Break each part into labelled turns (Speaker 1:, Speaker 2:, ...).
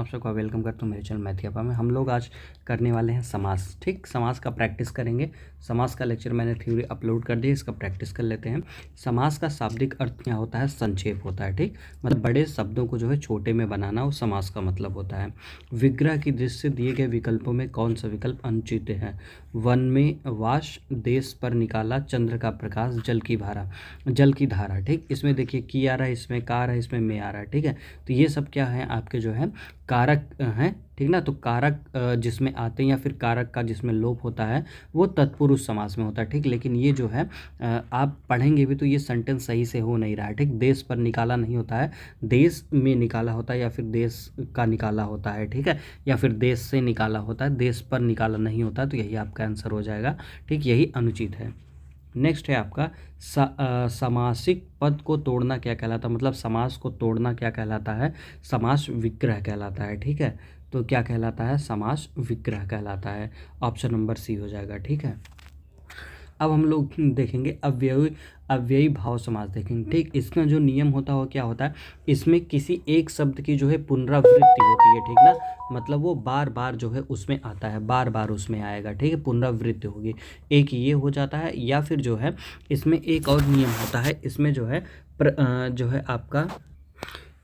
Speaker 1: आप सबका वेलकम करता हूँ मेरे चैनल मैथियापा में। हम लोग आज करने वाले हैं समास। ठीक, समास का प्रैक्टिस करेंगे। समास का लेक्चर मैंने थ्योरी अपलोड कर दिया, इसका प्रैक्टिस कर लेते हैं। समास का शाब्दिक अर्थ क्या होता है? संक्षेप होता है। ठीक, मतलब बड़े शब्दों को जो है छोटे में बनाना, वो समास का मतलब होता है। विग्रह की दृष्टि से दिए गए विकल्पों में कौन सा विकल्प अनुचित है? वन में वाश, देश पर निकाला, चंद्र का प्रकाश, जल की धारा। ठीक, इसमें देखिए की आ रहा है, इसमें का आ रहा है, इसमें में आ रहा है। ठीक है, तो ये सब क्या है आपके जो है कारक हैं। ठीक ना, तो कारक जिसमें आते हैं या फिर कारक का जिसमें लोप होता है वो तत्पुरुष समास में होता है। ठीक, लेकिन ये जो है आप पढ़ेंगे भी तो ये सेंटेंस सही से हो नहीं रहा है। ठीक, देश पर निकाला नहीं होता है, देश में निकाला होता है या फिर देश का निकाला होता है। ठीक है, या फिर देश से निकाला होता है, देश पर निकाला नहीं होता। तो यही आपका आंसर हो जाएगा। ठीक, यही अनुचित है। नेक्स्ट है आपका समासिक पद को तोड़ना क्या कहलाता है? मतलब समास को तोड़ना क्या कहलाता है? समास विग्रह कहलाता है। ठीक है, तो क्या कहलाता है? समास विग्रह कहलाता है। ऑप्शन नंबर सी हो जाएगा। ठीक है, अब हम लोग देखेंगे अव्ययी भाव समास देखेंगे। ठीक, इसका जो नियम होता है वो क्या होता है? इसमें किसी एक शब्द की जो है पुनरावृत्ति होती है। ठीक ना, मतलब वो बार बार जो है उसमें आता है, बार बार उसमें आएगा। ठीक है, पुनरावृत्ति होगी। एक ये हो जाता है, या फिर जो है इसमें एक और नियम होता है। इसमें जो है जो है आपका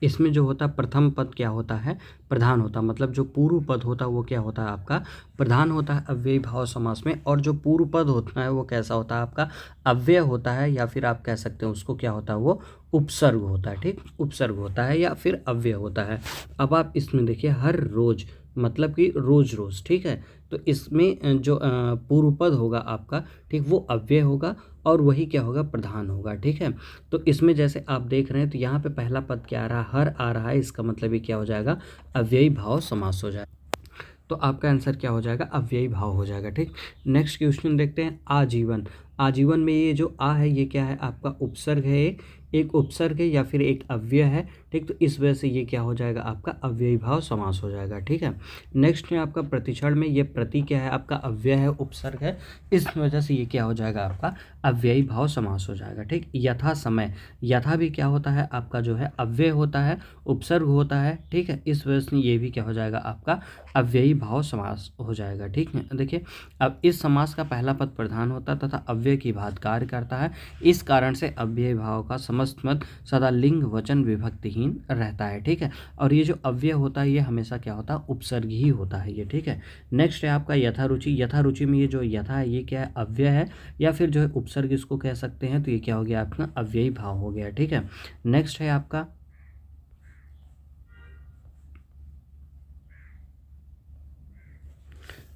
Speaker 1: इसमें जो होता है प्रथम पद क्या होता है? प्रधान होता है। मतलब जो पूर्व पद होता है वो क्या होता है आपका? प्रधान होता है अव्ययी भाव समास में। और जो पूर्व पद होता है वो कैसा होता है आपका? अव्यय होता है, या फिर आप कह सकते हैं उसको क्या होता है? वो उपसर्ग होता है। ठीक, उपसर्ग होता है या फिर अव्यय होता है। अब आप इसमें देखिए हर रोज, मतलब कि रोज रोज। ठीक है, तो इसमें जो पूर्व पद होगा आपका, ठीक, वो अव्यय होगा और वही क्या होगा? प्रधान होगा। ठीक है, तो इसमें जैसे आप देख रहे हैं तो यहाँ पे पहला पद क्या आ रहा है? हर आ रहा है। इसका मतलब ये क्या हो जाएगा? अव्ययी भाव समास हो जाएगा। तो आपका आंसर क्या हो जाएगा? अव्ययी भाव हो जाएगा। ठीक, नेक्स्ट क्वेश्चन देखते हैं। आजीवन। आजीवन में ये जो आ है ये क्या है आपका? उपसर्ग है, एक उपसर्ग है या फिर एक अव्यय है। ठीक, तो इस वजह से ये क्या हो जाएगा आपका? अव्ययी भाव समास हो जाएगा। ठीक है, नेक्स्ट है आपका प्रतिक्षण में। ये प्रति क्या है आपका? अव्यय है, उपसर्ग है, इस वजह से ये क्या हो जाएगा आपका? अव्ययी भाव समास हो जाएगा। ठीक, यथा समय, यथा भी क्या होता है आपका? जो है अव्यय होता है, उपसर्ग होता है। ठीक है, इस वजह से ये भी क्या हो जाएगा आपका? अव्ययी भाव समास हो जाएगा। ठीक है, देखिए अब इस समास का पहला पद प्रधान होता है तथा अव्यय की भांति कार्य करता है। इस कारण से अव्ययी भाव का समस्त मत सदा लिंग वचन विभक्तिहीन रहता है। ठीक है, और ये जो अव्यय होता है ये हमेशा क्या होता है? उपसर्ग ही होता है ये। ठीक है, नेक्स्ट है आपका यथारुचि। यथारुचि में ये जो यथा है ये क्या है? अव्यय है या फिर जो है उपसर्ग इसको कह सकते हैं। तो ये क्या हो गया आपका? अव्ययी भाव हो गया। ठीक है, नेक्स्ट है आपका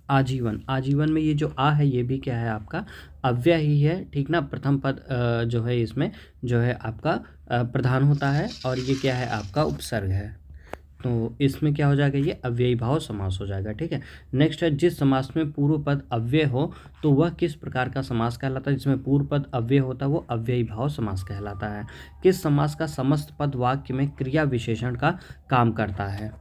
Speaker 1: आजीवन। आजीवन में ये जो आ है ये भी क्या है आपका? अव्यय ही है। ठीक ना, प्रथम पद जो है इसमें जो है आपका प्रधान होता है और ये क्या है आपका? उपसर्ग है। तो इसमें क्या हो जाएगा? ये अव्ययी भाव समास हो जाएगा। ठीक है, नेक्स्ट है जिस समास में पूर्व पद अव्यय हो तो वह किस प्रकार का समास कहलाता है? जिसमें पूर्व पद अव्यय होता है वो अव्ययी भाव समास कहलाता है। किस समास का समस्त पद वाक्य में क्रिया विशेषण का काम करता है?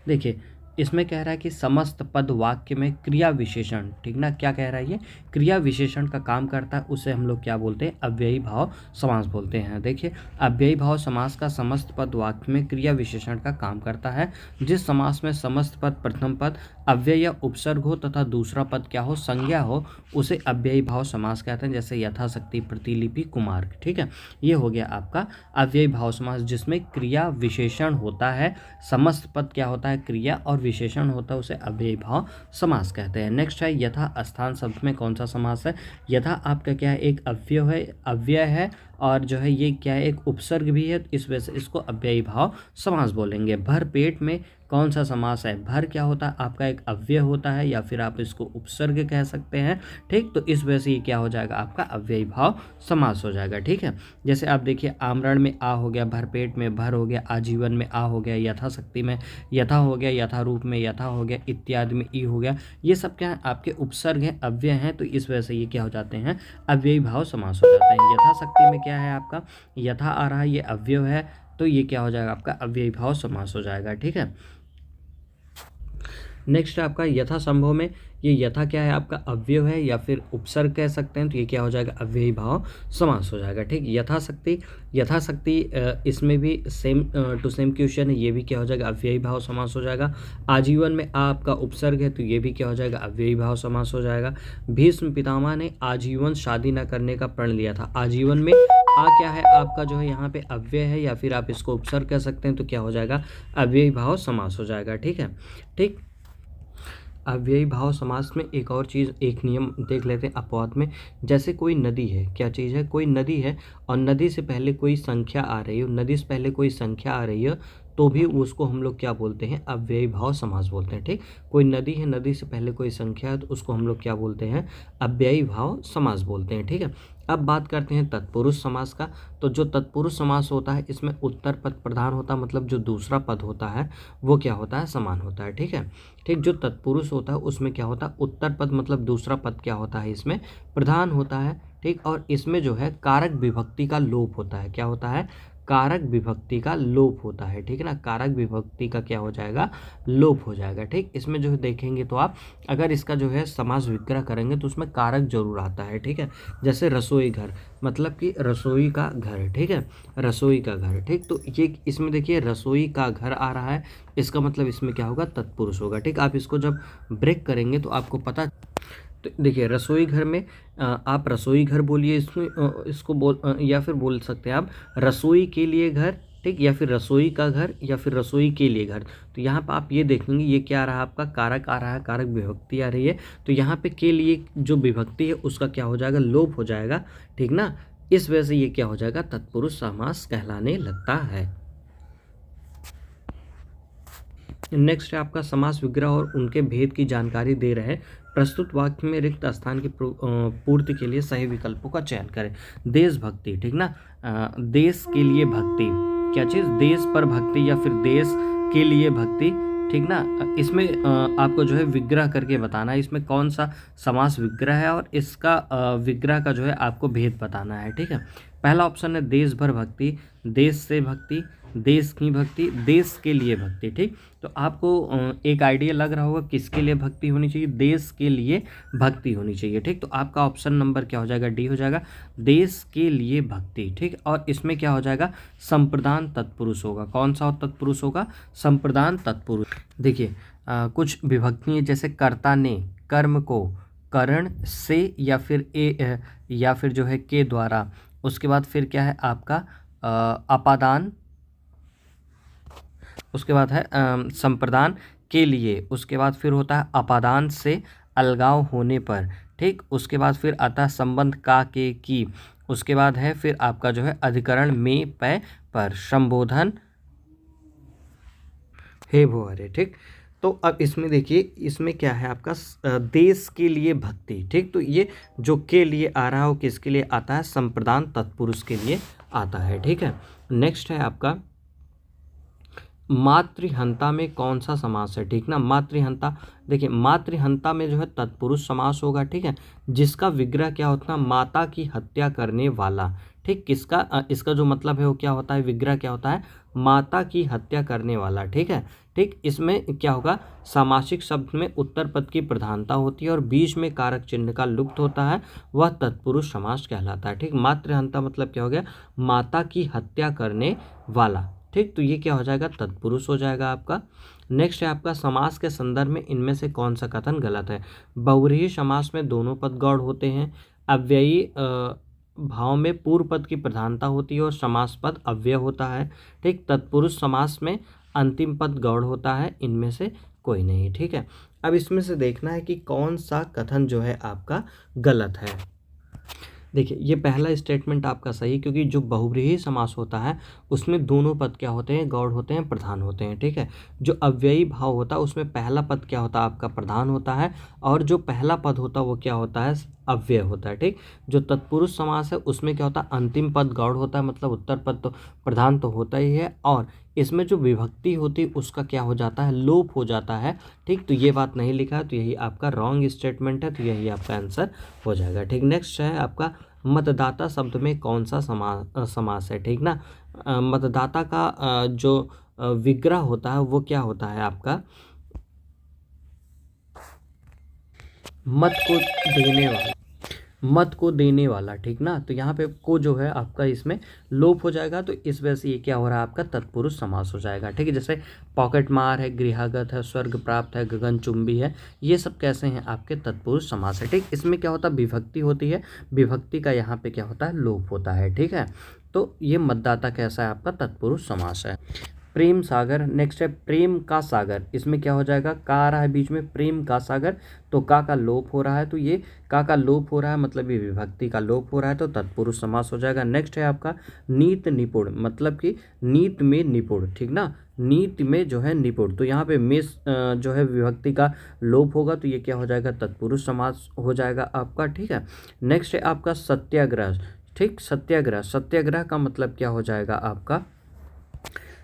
Speaker 1: देखिए इसमें कह रहा है कि समस्त पद वाक्य में क्रिया विशेषण, ठीक ना, क्या कह रहा है? ये क्रिया विशेषण का काम करता है, उसे हम लोग क्या बोलते हैं? अव्ययी भाव समास बोलते हैं। देखिए अव्ययी भाव समास का समस्त पद वाक्य में क्रिया विशेषण का काम करता है। जिस समास में समस्त पद प्रथम पद अव्यय या उपसर्ग हो तथा दूसरा पद क्या हो? संज्ञा हो, उसे अव्ययी भाव समास कहते हैं। जैसे यथाशक्ति, प्रतिलिपि, कुमार। ठीक है, ये हो गया आपका अव्ययी भाव समास जिसमें क्रिया विशेषण होता है। समस्त पद क्या होता है? क्रिया, और विशेषण होता है उसे अव्ययी भाव समास कहते हैं। नेक्स्ट है यथा स्थान शब्द में कौन सा समास है? यथा आपका क्या है? एक अव्यय है और जो है ये क्या है? एक उपसर्ग भी है, इस वजह से इसको अव्ययी भाव समास बोलेंगे। भर पेट में कौन सा समास है? भर क्या होता है आपका? एक अव्यय होता है या फिर आप इसको उपसर्ग कह सकते हैं। ठीक, तो इस वजह से ये क्या हो जाएगा आपका? अव्ययी भाव समास हो जाएगा। ठीक है, जैसे आप देखिए आमरण में आ हो गया, भरपेट में भर हो गया, आजीवन में आ हो गया, यथाशक्ति में यथा हो गया, यथारूप में यथा हो गया, इत्यादि में ई हो गया। ये सब क्या है? आपके उपसर्ग हैं, अव्यय हैं, तो इस वजह से ये क्या हो जाते हैं? अव्ययी भाव समास हो जाते हैं। यथाशक्ति में क्या है आपका? यथा आ रहा है, ये अव्यय है, तो ये क्या हो जाएगा आपका? अव्ययी भाव समास हो जाएगा। ठीक है, नेक्स्ट है आपका यथासंभव में, ये यथा क्या है आपका अव्यय है या फिर उपसर्ग कह सकते हैं, तो ये क्या हो जाएगा अव्ययी भाव समास हो जाएगा। ठीक, यथाशक्ति, यथाशक्ति इसमें भी सेम टू सेम क्वेश्चन है, ये भी क्या हो जाएगा अव्ययी भाव समास हो जाएगा। आजीवन में आपका उपसर्ग है तो ये भी क्या हो जाएगा अव्ययी भाव समास हो जाएगा। भीष्म पितामह ने आजीवन शादी न करने का प्रण लिया था, आजीवन में आ क्या है आपका जो है यहाँ पे अव्यय है या फिर आप इसको उपसर्ग कह सकते हैं, तो क्या हो जाएगा अव्ययी भाव समास हो जाएगा। ठीक है, ठीक। अव्ययी भाव समास में एक और चीज़, एक नियम देख लेते हैं अपवाद में। जैसे कोई नदी है, क्या चीज़ है, कोई नदी है और नदी से पहले कोई संख्या आ रही है, नदी से पहले कोई संख्या आ रही है, तो भी उसको हम लोग क्या बोलते हैं अव्ययी भाव समास बोलते हैं। ठीक, कोई नदी है, नदी से पहले कोई संख्या है, तो उसको हम लोग क्या बोलते हैं अव्ययी भाव समास बोलते हैं। ठीक है, अब बात करते हैं तत्पुरुष समास का। तो जो तत्पुरुष समास होता है इसमें उत्तर पद प्रधान होता है, मतलब जो दूसरा पद होता है वो क्या होता है समान होता है। ठीक है, ठीक, जो तत्पुरुष होता है उसमें क्या होता है उत्तर पद मतलब दूसरा पद क्या होता है इसमें प्रधान होता है। ठीक, और इसमें जो है कारक विभक्ति का लोप होता है, क्या होता है कारक विभक्ति का लोप होता है। ठीक है ना, कारक विभक्ति का क्या हो जाएगा लोप हो जाएगा। ठीक, इसमें जो है देखेंगे तो आप अगर इसका जो है समास विग्रह करेंगे तो उसमें कारक जरूर आता है। ठीक है, जैसे रसोई घर मतलब कि रसोई का घर। ठीक है, रसोई का घर। ठीक, तो ये इसमें देखिए रसोई का घर आ रहा है, इसका मतलब इसमें क्या होगा तत्पुरुष होगा। ठीक, आप इसको जब ब्रेक करेंगे तो आपको पता, तो देखिए रसोई घर में आप रसोई घर बोलिए, इसमें इसको बोल या फिर बोल सकते हैं आप रसोई के लिए घर। ठीक, या फिर रसोई का घर या फिर रसोई के लिए घर। तो यहाँ पर आप ये देखेंगे ये क्या आ रहा है आपका कारक आ रहा है, कारक विभक्ति आ रही है, तो यहाँ पे के लिए जो विभक्ति है उसका क्या हो जाएगा लोप हो जाएगा। ठीक ना, इस वजह से ये क्या हो जाएगा तत्पुरुष समास कहलाने लगता है। नेक्स्ट है आपका समास विग्रह और उनके भेद की जानकारी दे रहे प्रस्तुत वाक्य में रिक्त स्थान की पूर्ति के लिए सही विकल्पों का चयन करें। देशभक्ति, ठीक ना, देश के लिए भक्ति, क्या चीज़ देश पर भक्ति या फिर देश के लिए भक्ति। ठीक ना, इसमें आपको जो है विग्रह करके बताना है इसमें कौन सा समास विग्रह है और इसका विग्रह का जो है आपको भेद बताना है। ठीक है, पहला ऑप्शन है देश भर भक्ति, देश से भक्ति, देश की भक्ति, देश के लिए भक्ति। ठीक, तो आपको एक आइडिया लग रहा होगा किसके लिए भक्ति होनी चाहिए, देश के लिए भक्ति होनी चाहिए। ठीक, तो आपका ऑप्शन नंबर क्या हो जाएगा डी हो जाएगा, देश के लिए भक्ति। ठीक, और इसमें क्या हो जाएगा संप्रदान तत्पुरुष होगा, कौन सा तत्पुरुष होगा संप्रदान तत्पुरुष। देखिए कुछ विभक्ति है जैसे कर्ता ने कर्म को करण से या फिर या फिर जो है के द्वारा, उसके बाद फिर क्या है आपका अपादान, उसके बाद है संप्रदान के लिए, उसके बाद फिर होता है अपादान से अलगाव होने पर। ठीक, उसके बाद फिर आता है संबंध का के की, उसके बाद है फिर आपका जो है अधिकरण में पै पर संबोधन हे भो हरे। ठीक, तो अब इसमें देखिए इसमें क्या है आपका देश के लिए भक्ति। ठीक, तो ये जो के लिए आ रहा है वो किसके लिए आता है संप्रदान तत्पुरुष के लिए आता है। ठीक है, नेक्स्ट है आपका मातृहंता में कौन सा समास है। ठीक ना, मातृहंता, देखिए मातृहंता में जो है तत्पुरुष समास होगा। ठीक है, जिसका विग्रह क्या होता है माता की हत्या करने वाला। ठीक, किसका इसका जो मतलब है वो क्या होता है विग्रह क्या होता है माता की हत्या करने वाला। ठीक है, ठीक, इसमें क्या होगा सामासिक शब्द में उत्तर पद की प्रधानता होती है और बीच में कारक चिन्ह का लुप्त होता है, वह तत्पुरुष समास कहलाता है। ठीक, मातृहंता मतलब क्या हो गया माता की हत्या करने वाला। ठीक, तो ये क्या हो जाएगा तत्पुरुष हो जाएगा आपका। नेक्स्ट है आपका समास के संदर्भ में इनमें से कौन सा कथन गलत है। बहुव्रीहि समास में दोनों पद गौड़ होते हैं, अव्ययी भाव में पूर्व पद की प्रधानता होती है और समास पद अव्यय होता है। ठीक, तत्पुरुष समास में अंतिम पद गौड़ होता है, इनमें से कोई नहीं। ठीक है, अब इसमें से देखना है कि कौन सा कथन जो है आपका गलत है। देखिए ये पहला स्टेटमेंट आपका सही, क्योंकि जो बहुव्रीहि समास होता है उसमें दोनों पद क्या होते हैं गौड़ होते हैं प्रधान होते हैं। ठीक है, जो अव्ययी भाव होता है उसमें पहला पद क्या होता है आपका प्रधान होता है और जो पहला पद होता है वो क्या होता है अव्यय होता है। ठीक, जो तत्पुरुष समास है उसमें क्या होता है अंतिम पद गौड़ होता है, मतलब उत्तर पद तो प्रधान तो होता ही है और इसमें जो विभक्ति होती है उसका क्या हो जाता है लोप हो जाता है। ठीक, तो ये बात नहीं लिखा है तो यही आपका रॉन्ग स्टेटमेंट है, तो यही आपका आंसर हो जाएगा। ठीक, नेक्स्ट है आपका मतदाता शब्द में कौन सा समास है। ठीक ना, मतदाता का जो विग्रह होता है वो क्या होता है आपका मत को देने वाला, मत को देने वाला, ठीक ना। तो यहाँ पे को जो है आपका इसमें लोप हो जाएगा, तो इस वजह से ये क्या हो रहा है आपका तत्पुरुष समास हो जाएगा, ठीक है। जैसे पॉकेट मार है, गृहागत है, स्वर्ग प्राप्त है, गगनचुंबी है, ये सब कैसे हैं आपके तत्पुरुष समास है, ठीक। इसमें क्या होता है विभक्ति होती है, विभक्ति का यहाँ पे क्या होता है लोप होता है, ठीक है। तो ये मतदाता कैसा है आपका तत्पुरुष समास है। प्रेम सागर, नेक्स्ट है प्रेम का सागर, इसमें क्या हो जाएगा का आ रहा है बीच में, प्रेम का सागर, तो का लोप हो रहा है, तो ये का लोप हो रहा है मतलब ये विभक्ति का लोप हो रहा है, तो तत्पुरुष समास हो जाएगा। नेक्स्ट है आपका नीत निपुण, मतलब कि नीत में निपुण, ठीक ना, नीत में जो है निपुण, तो यहाँ पे में जो है विभक्ति का लोप होगा, तो ये क्या हो जाएगा तत्पुरुष समास हो जाएगा आपका, ठीक है। नेक्स्ट है आपका सत्याग्रह, ठीक, सत्याग्रह, सत्याग्रह का मतलब क्या हो जाएगा आपका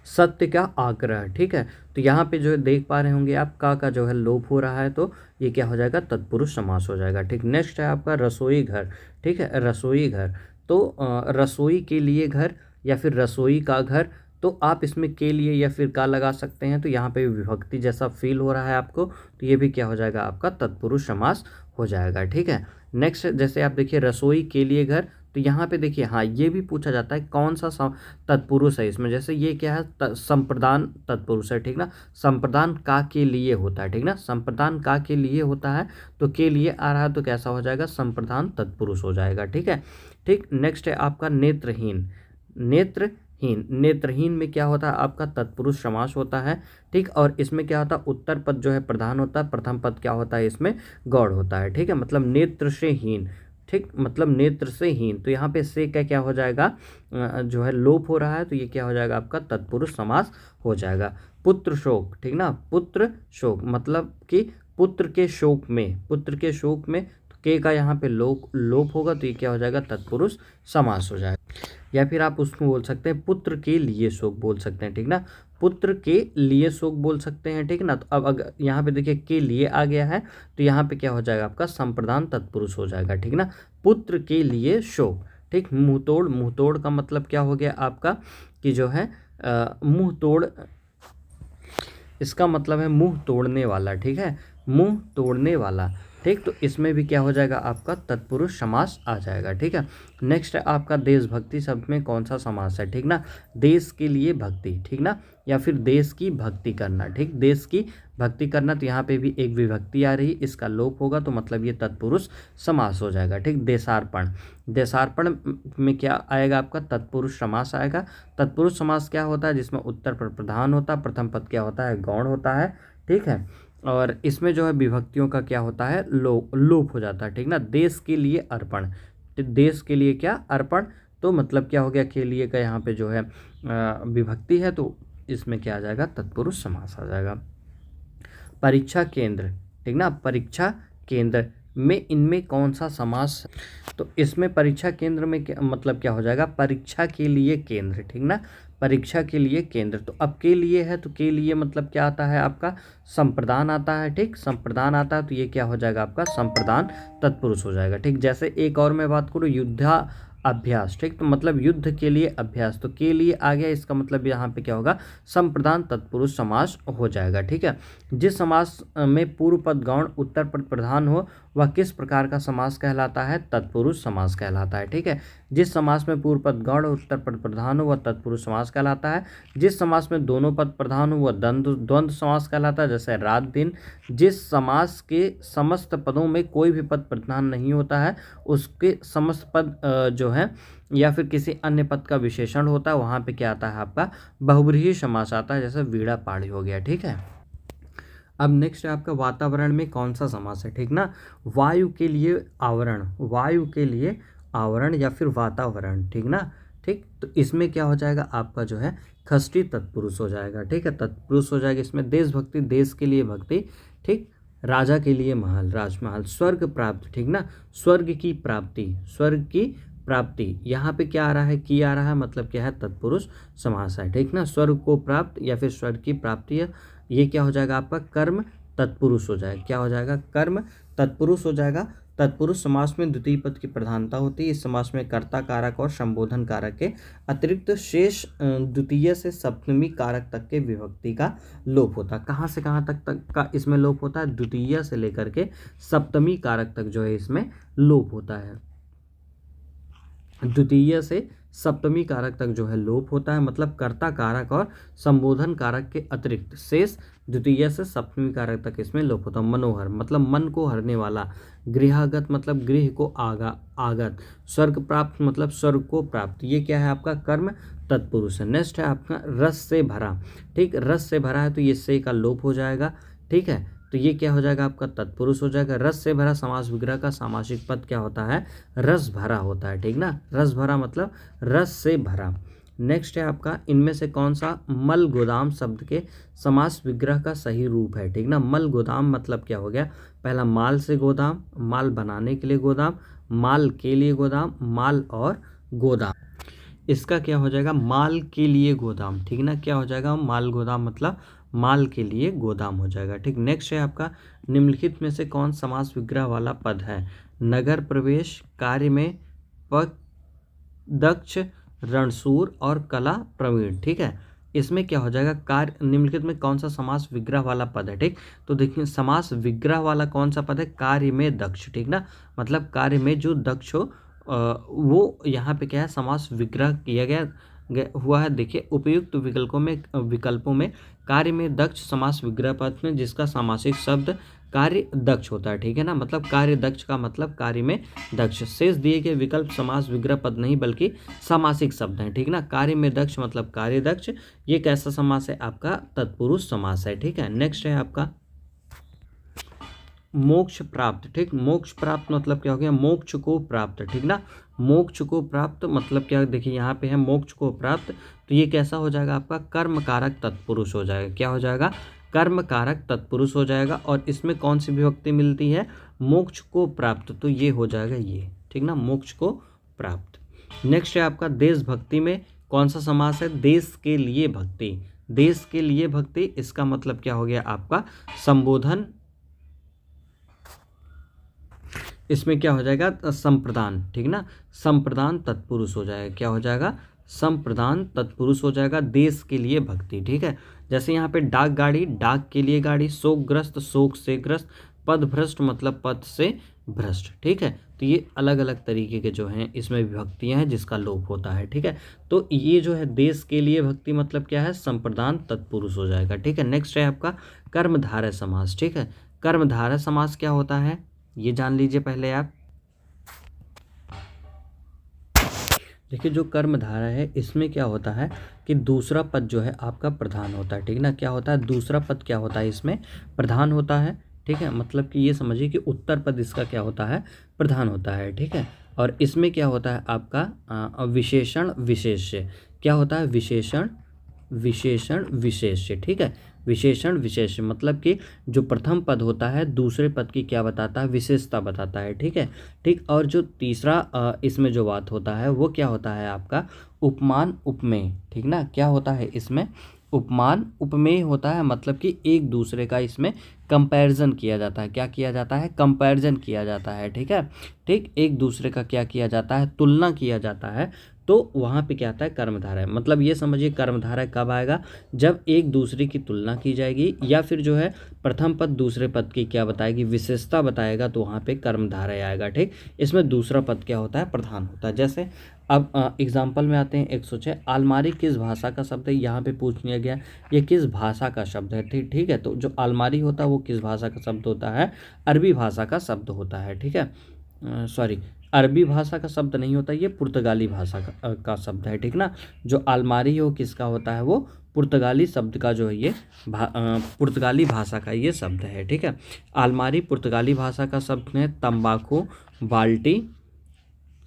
Speaker 1: सत्य का आग्रह, ठीक है। तो यहाँ पे जो है देख पा रहे होंगे आप का जो है लोप हो रहा है, तो ये क्या हो जाएगा तत्पुरुष समास हो जाएगा, ठीक। नेक्स्ट है आपका रसोई घर, ठीक है, रसोई घर, तो रसोई के लिए घर या फिर रसोई का घर, तो आप इसमें के लिए या फिर का लगा सकते हैं, तो यहाँ पे विभक्ति जैसा फील हो रहा है आपको, तो ये भी क्या हो जाएगा आपका तत्पुरुष समास हो जाएगा, ठीक है। नेक्स्ट जैसे आप देखिए रसोई के लिए घर, तो यहाँ पे देखिए हाँ ये भी पूछा जाता है कौन सा तत्पुरुष है इसमें, जैसे ये क्या है संप्रदान तत्पुरुष है, ठीक ना, संप्रदान का के लिए होता है, ठीक ना, संप्रदान का के लिए होता है, तो के लिए आ रहा है तो कैसा हो जाएगा संप्रदान तत्पुरुष हो जाएगा, ठीक है, ठीक। नेक्स्ट है आपका नेत्रहीन, नेत्रहीन, नेत्रहीन में क्या होता है आपका तत्पुरुष समास होता है, ठीक। और इसमें क्या होता है उत्तर पद जो है प्रधान होता है, प्रथम पद क्या होता है इसमें गौड़ होता है, ठीक है, मतलब नेत्र से हीन, ठीक, मतलब नेत्र से हीन, तो यहाँ पे से क्या हो जाएगा जो है लोप हो रहा है, तो ये क्या हो जाएगा आपका तत्पुरुष समास हो जाएगा। पुत्र शोक, ठीक ना, पुत्र शोक मतलब कि पुत्र के शोक में, पुत्र के शोक में, तो के का यहाँ पे लोप होगा, तो ये क्या हो जाएगा तत्पुरुष समास हो जाएगा। या फिर आप उसको बोल सकते हैं पुत्र के लिए शोक बोल सकते हैं, ठीक ना, पुत्र के लिए शोक बोल सकते हैं, ठीक ना। तो अब अगर यहाँ पे देखिए के लिए आ गया है, तो यहाँ पे क्या हो जाएगा आपका संप्रदान तत्पुरुष हो जाएगा, ठीक ना, पुत्र के लिए शोक, ठीक। मुंह तोड़, मुंह तोड़ का मतलब क्या हो गया आपका कि जो है मुंह तोड़, इसका मतलब है मुंह तोड़ने वाला, ठीक है, मुंह तोड़ने वाला, ठीक। तो इसमें भी क्या हो जाएगा आपका तत्पुरुष समास आ जाएगा, ठीक है। नेक्स्ट है आपका देशभक्ति शब्द में कौन सा समास है, ठीक ना, देश के लिए भक्ति, ठीक ना, या फिर देश की भक्ति करना, ठीक, देश की भक्ति करना, तो यहाँ पे भी एक विभक्ति आ रही, इसका लोप होगा, तो मतलब ये तत्पुरुष समास हो जाएगा, ठीक। देशार्पण, देशार्पण में क्या आएगा आपका तत्पुरुष समास आएगा। तत्पुरुष समास क्या होता है जिसमें उत्तर पर प्रधान होता है, प्रथम पद क्या होता है गौण होता है, ठीक है, और इसमें जो है विभक्तियों का क्या होता है लोप हो जाता है, ठीक ना। देश के लिए अर्पण, देश के लिए क्या अर्पण, तो मतलब क्या हो गया के लिए का यहाँ पे जो है विभक्ति है, तो इसमें क्या आ जाएगा तत्पुरुष समास आ जाएगा। परीक्षा केंद्र, ठीक ना, परीक्षा केंद्र में इनमें कौन सा समास, तो इसमें परीक्षा केंद्र में क्या मतलब क्या हो जाएगा परीक्षा के लिए केंद्र, ठीक ना, परीक्षा के लिए केंद्र, तो अब के लिए है, तो के लिए मतलब क्या आता है आपका संप्रदान आता है, ठीक, संप्रदान आता है, तो ये क्या हो जाएगा आपका संप्रदान तत्पुरुष हो जाएगा, ठीक। जैसे एक और मैं बात करूँ युद्धा अभ्यास, ठीक, तो मतलब युद्ध के लिए अभ्यास, तो के लिए आ गया, इसका मतलब यहाँ पे क्या होगा संप्रदान तत्पुरुष समास हो जाएगा, ठीक है। जिस समास में पूर्व पद गौण उत्तर पद प्रधान हो वह किस प्रकार का समास कहलाता है, तत्पुरुष समास कहलाता है, ठीक है। जिस समास में पूर्व पद गौण और उत्तर पद प्रधान हो वह तत्पुरुष समास कहलाता है। जिस समास में दोनों पद प्रधान हो वह द्वंद्व समास कहलाता है, जैसे रात दिन। जिस समास के समस्त पदों में कोई भी पद प्रधान नहीं होता है, उसके समस्त पद जो है या फिर किसी अन्य पद का विशेषण होता है, वहाँ पे क्या आता है आपका बहुब्रीहि समास आता है, जैसे वीणा पाड़ी हो गया, ठीक है। अब नेक्स्ट है आपका वातावरण में कौन सा समास है, ठीक ना, वायु के लिए आवरण, वायु के लिए आवरण या फिर वातावरण, ठीक ना, ठीक। तो इसमें क्या हो जाएगा आपका जो है षष्ठी तत्पुरुष हो जाएगा, ठीक है, तत्पुरुष हो जाएगा। इसमें देशभक्ति, देश के लिए भक्ति, ठीक, राजा के लिए महल, राजमहल, स्वर्ग प्राप्त, ठीक ना, स्वर्ग की प्राप्ति, स्वर्ग की प्राप्ति, यहाँ पे क्या आ रहा है की आ रहा है, मतलब क्या है तत्पुरुष समास है, ठीक ना, स्वर्ग को प्राप्त या फिर स्वर्ग की प्राप्ति है, ये क्या हो जाएगा आपका कर्म तत्पुरुष हो जाएगा, क्या हो जाएगा कर्म तत्पुरुष हो जाएगा। तत्पुरुष समास में द्वितीय पद की प्रधानता होती है। इस समास में कर्ता कारक और संबोधन कारक के अतिरिक्त शेष द्वितीय से सप्तमी कारक तक के विभक्ति का लोप होता है। कहाँ से कहाँ तक का इसमें लोप होता है? द्वितीय से लेकर के सप्तमी कारक तक जो है इसमें लोप होता है। द्वितीय से सप्तमी कारक तक जो है लोप होता है, मतलब कर्ता कारक और संबोधन कारक के अतिरिक्त शेष द्वितीय से सप्तमी कारक तक इसमें लोप होता है। मनोहर मतलब मन को हरने वाला, गृहागत मतलब गृह को आगत, स्वर्ग प्राप्त मतलब स्वर्ग को प्राप्त। ये क्या है? आपका कर्म तत्पुरुष है। नेक्स्ट है आपका रस से भरा। ठीक, रस से भरा है तो ये से का लोप हो जाएगा। ठीक है, तो ये क्या हो जाएगा? आपका तत्पुरुष हो जाएगा। रस से भरा समास विग्रह का सामासिक पद क्या होता है? रस भरा होता है। ठीक ना, रस भरा मतलब रस से भरा। नेक्स्ट है आपका इनमें से कौन सा मल गोदाम शब्द के समास विग्रह का सही रूप है? ठीक ना, मल गोदाम मतलब क्या हो गया? पहला माल से गोदाम, माल बनाने के लिए गोदाम, माल के लिए गोदाम, माल और गोदाम। इसका क्या हो जाएगा? माल के लिए गोदाम। ठीक ना, क्या हो जाएगा? माल गोदाम मतलब माल के लिए गोदाम हो जाएगा। ठीक, नेक्स्ट है आपका निम्नलिखित में से कौन समास विग्रह वाला पद है? नगर प्रवेश, कार्य में पक, दक्ष, रणशूर और कला प्रवीण। ठीक है, इसमें क्या हो जाएगा? कार्य निम्नलिखित में कौन सा समास विग्रह वाला पद है? ठीक, तो देखिए समास विग्रह वाला कौन सा पद है? कार्य में दक्ष। ठीक ना, मतलब कार्य में जो दक्ष हो वो यहाँ पे क्या है? समास विग्रह किया गया हुआ है। देखिए उपयुक्त विकल्पों में कार्य में दक्ष समास विग्रह पद में जिसका सामासिक शब्द कार्य दक्ष होता है। ठीक है ना, मतलब कार्य दक्ष का मतलब कार्य में दक्ष। शेष दिए गए विकल्प समास विग्रह पद नहीं बल्कि सामासिक शब्द हैं। ठीक ना, कार्य में दक्ष मतलब कार्य दक्ष। ये कैसा समास है? आपका तत्पुरुष समास है। ठीक है, नेक्स्ट है आपका मोक्ष प्राप्त। ठीक, मोक्ष प्राप्त मतलब क्या हो गया? मोक्ष को प्राप्त। ठीक ना, मोक्ष को प्राप्त मतलब क्या? देखिए यहाँ पे है मोक्ष को प्राप्त, तो ये कैसा हो जाएगा? आपका कर्म कारक तत्पुरुष हो जाएगा। क्या हो जाएगा? कर्म कारक तत्पुरुष हो जाएगा। और इसमें कौन सी विभक्ति मिलती है? मोक्ष को प्राप्त, तो ये हो जाएगा ये। ठीक ना, मोक्ष को प्राप्त। नेक्स्ट है आपका देशभक्ति में कौन सा समास है? देश के लिए भक्ति। देश के लिए भक्ति, इसका मतलब क्या हो गया? आपका संबोधन। इसमें क्या हो जाएगा? संप्रदान। ठीक ना, संप्रदान तत्पुरुष हो जाएगा। क्या हो जाएगा? संप्रदान तत्पुरुष हो जाएगा। देश के लिए भक्ति। ठीक है, जैसे यहाँ पे डाक गाड़ी, डाक के लिए गाड़ी, शोकग्रस्त, शोक से ग्रस्त, पद भ्रष्ट मतलब पद से भ्रष्ट। ठीक है, तो ये अलग अलग तरीके के जो हैं इसमें विभक्तियां हैं जिसका लोप होता है। ठीक है, तो ये जो है देश के लिए भक्ति मतलब क्या है? संप्रदान तत्पुरुष हो जाएगा। ठीक है, नेक्स्ट है आपका कर्मधारय समास। ठीक है, कर्मधारय समास क्या होता है ये जान लीजिए पहले आप। देखिए जो कर्मधारय है इसमें क्या होता है कि दूसरा पद जो है आपका प्रधान होता है। ठीक ना, क्या होता है? दूसरा पद क्या होता है? इसमें प्रधान होता है। ठीक है, मतलब कि ये समझिए कि उत्तर पद इसका क्या होता है? प्रधान होता है। ठीक है, और इसमें क्या होता है आपका विशेषण विशेष्य। क्या होता है? विशेषण विशेष्य। ठीक है, विशेषण विशेष्य मतलब कि जो प्रथम पद होता है दूसरे पद की क्या बताता है? विशेषता बताता है। ठीक है, ठीक, और जो तीसरा इसमें जो बात होता है वो क्या होता है? आपका उपमान उपमेय। ठीक ना, क्या होता है इसमें? उपमान उपमेय होता है, मतलब कि एक दूसरे का इसमें कंपैरिजन किया जाता है। क्या किया जाता है? कंपैरिजन किया जाता है। ठीक है, ठीक, एक दूसरे का क्या किया जाता है? तुलना किया जाता है। तो वहाँ पे क्या आता है? कर्मधारय। मतलब ये समझिए कर्मधारय कब आएगा? जब एक दूसरे की तुलना की जाएगी या फिर जो है प्रथम पद दूसरे पद की क्या बताएगी? विशेषता बताएगा, तो वहाँ पे कर्मधारय आएगा। ठीक, इसमें दूसरा पद क्या होता है? प्रधान होता है। जैसे अब एग्जाम्पल में आते हैं 106, अलमारी किस भाषा का शब्द है? यहाँ पे पूछ लिया गया ये किस भाषा का शब्द है। ठीक, ठीक है, तो जो अलमारी होता है वो किस भाषा का शब्द होता है? अरबी भाषा का शब्द होता है। ठीक है, सॉरी, अरबी भाषा का शब्द नहीं होता, ये पुर्तगाली भाषा का शब्द है। ठीक ना, जो अलमारी है वो किसका होता है? वो पुर्तगाली शब्द का जो है ये पुर्तगाली भाषा का ये शब्द है। ठीक है, अलमारी पुर्तगाली भाषा का शब्द है। तंबाकू, बाल्टी,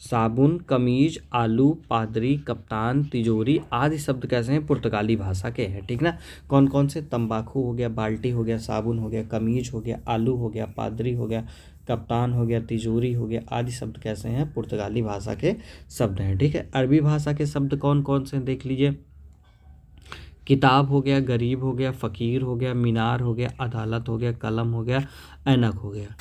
Speaker 1: साबुन, कमीज, आलू, पादरी, कप्तान, तिजोरी आदि शब्द कैसे हैं? पुर्तगाली भाषा के हैं। ठीक ना, कौन कौन से? तंबाकू हो गया, बाल्टी हो गया, साबुन हो गया, कमीज हो गया, आलू हो गया, पादरी हो गया, कप्तान हो गया, तिजोरी हो गया आदि शब्द कैसे हैं? पुर्तगाली भाषा के शब्द हैं। ठीक है, अरबी भाषा के शब्द कौन कौन से हैं देख लीजिए। किताब हो गया, गरीब हो गया, फ़कीर हो गया, मीनार हो गया, अदालत हो गया, कलम हो गया, ऐनक हो गया।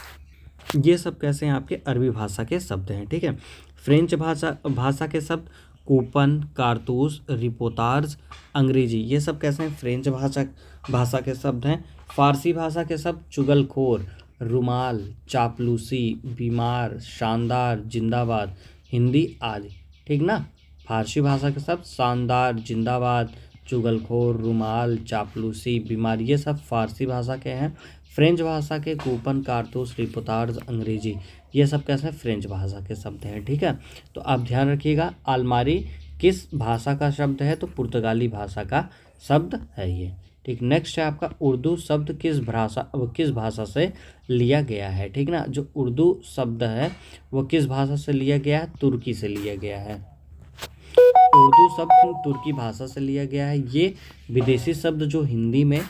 Speaker 1: ये सब कैसे हैं आपके अरबी भाषा के शब्द हैं, ठीक है। फ्रेंच भाषा के शब्द कूपन, कारतूस, रिपोर्टाज, अंग्रेजी, ये सब कैसे हैं, फ्रेंच भाषा के शब्द हैं। फारसी भाषा के शब्द चुगलखोर, रुमाल, चापलूसी, बीमार, शानदार, जिंदाबाद, हिंदी आदि, ठीक ना। फारसी भाषा के शब्द शानदार, जिंदाबाद, चुगलखोर, रुमाल, चापलूसी, बीमार, ये सब फारसी भाषा के हैं। फ्रेंच भाषा के कूपन, कारतूस, रिपोर्टाज, अंग्रेजी, ये सब कैसे फ्रेंच भाषा के शब्द हैं, ठीक है। तो आप ध्यान रखिएगा, अलमारी किस भाषा का शब्द है, तो पुर्तगाली भाषा का शब्द है ये, ठीक। नेक्स्ट है आपका उर्दू शब्द किस भाषा से लिया गया है, ठीक ना। जो उर्दू शब्द है वो किस भाषा से लिया गया है, तुर्की से लिया गया है। उर्दू शब्द तुर्की भाषा से लिया गया है। ये विदेशी शब्द जो हिंदी में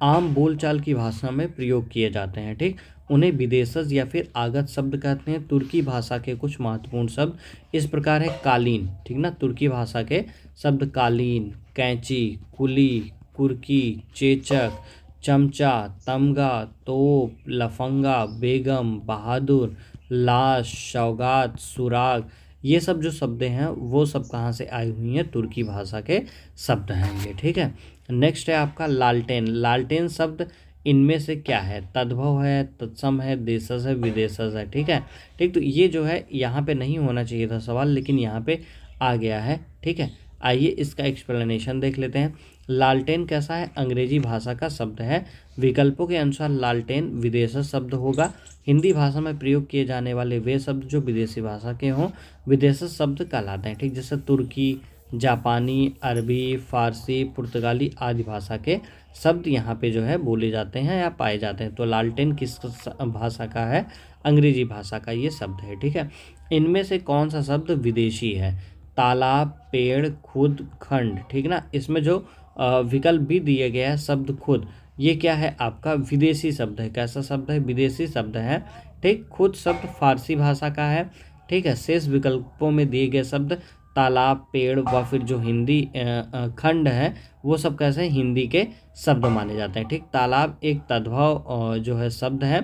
Speaker 1: आम बोलचाल की भाषा में प्रयोग किए जाते हैं, ठीक, उन्हें विदेशज या फिर आगत शब्द कहते हैं। तुर्की भाषा के कुछ महत्वपूर्ण शब्द इस प्रकार है, कालीन, ठीक ना, तुर्की भाषा के शब्द कालीन, कैंची, कुली, कुर्की, चेचक, चमचा, तमगा, तोप, लफंगा, बेगम, बहादुर, लाश, सौगात, सुराग, ये सब जो शब्द हैं वो सब कहाँ से आई हुई हैं, तुर्की भाषा के शब्द हैं ये, ठीक है। नेक्स्ट है आपका लालटेन। लालटेन शब्द इनमें से क्या है, तद्भव है, तत्सम है, देशज है, विदेशज है, ठीक है। ठीक, तो ये जो है यहाँ पे नहीं होना चाहिए था सवाल, लेकिन यहाँ पे आ गया है, ठीक है। आइए इसका एक्सप्लेनेशन देख लेते हैं। लालटेन कैसा है, अंग्रेजी भाषा का शब्द है। विकल्पों के अनुसार लालटेन विदेशज शब्द होगा। हिंदी भाषा में प्रयोग किए जाने वाले वे शब्द जो विदेशी भाषा के हों विदेशज शब्द कहलाते हैं, ठीक। जैसे तुर्की, जापानी, अरबी, फारसी, पुर्तगाली आदि भाषा के शब्द यहाँ पे जो है बोले जाते हैं या पाए जाते हैं। तो लालटेन किस भाषा का है, अंग्रेजी भाषा का ये शब्द है, ठीक है। इनमें से कौन सा शब्द विदेशी है, तालाब, पेड़, खुद, खंड, ठीक ना। इसमें जो विकल्प भी दिए गया है शब्द खुद, ये क्या है आपका विदेशी शब्द है। कैसा शब्द है, विदेशी शब्द है, ठीक। खुद शब्द फारसी भाषा का है, ठीक है। शेष विकल्पों में दिए गए शब्द तालाब, पेड़ व फिर जो हिंदी खंड है वो सब कैसे हिंदी के शब्द माने जाते हैं, ठीक। तालाब एक तद्भव जो है शब्द है।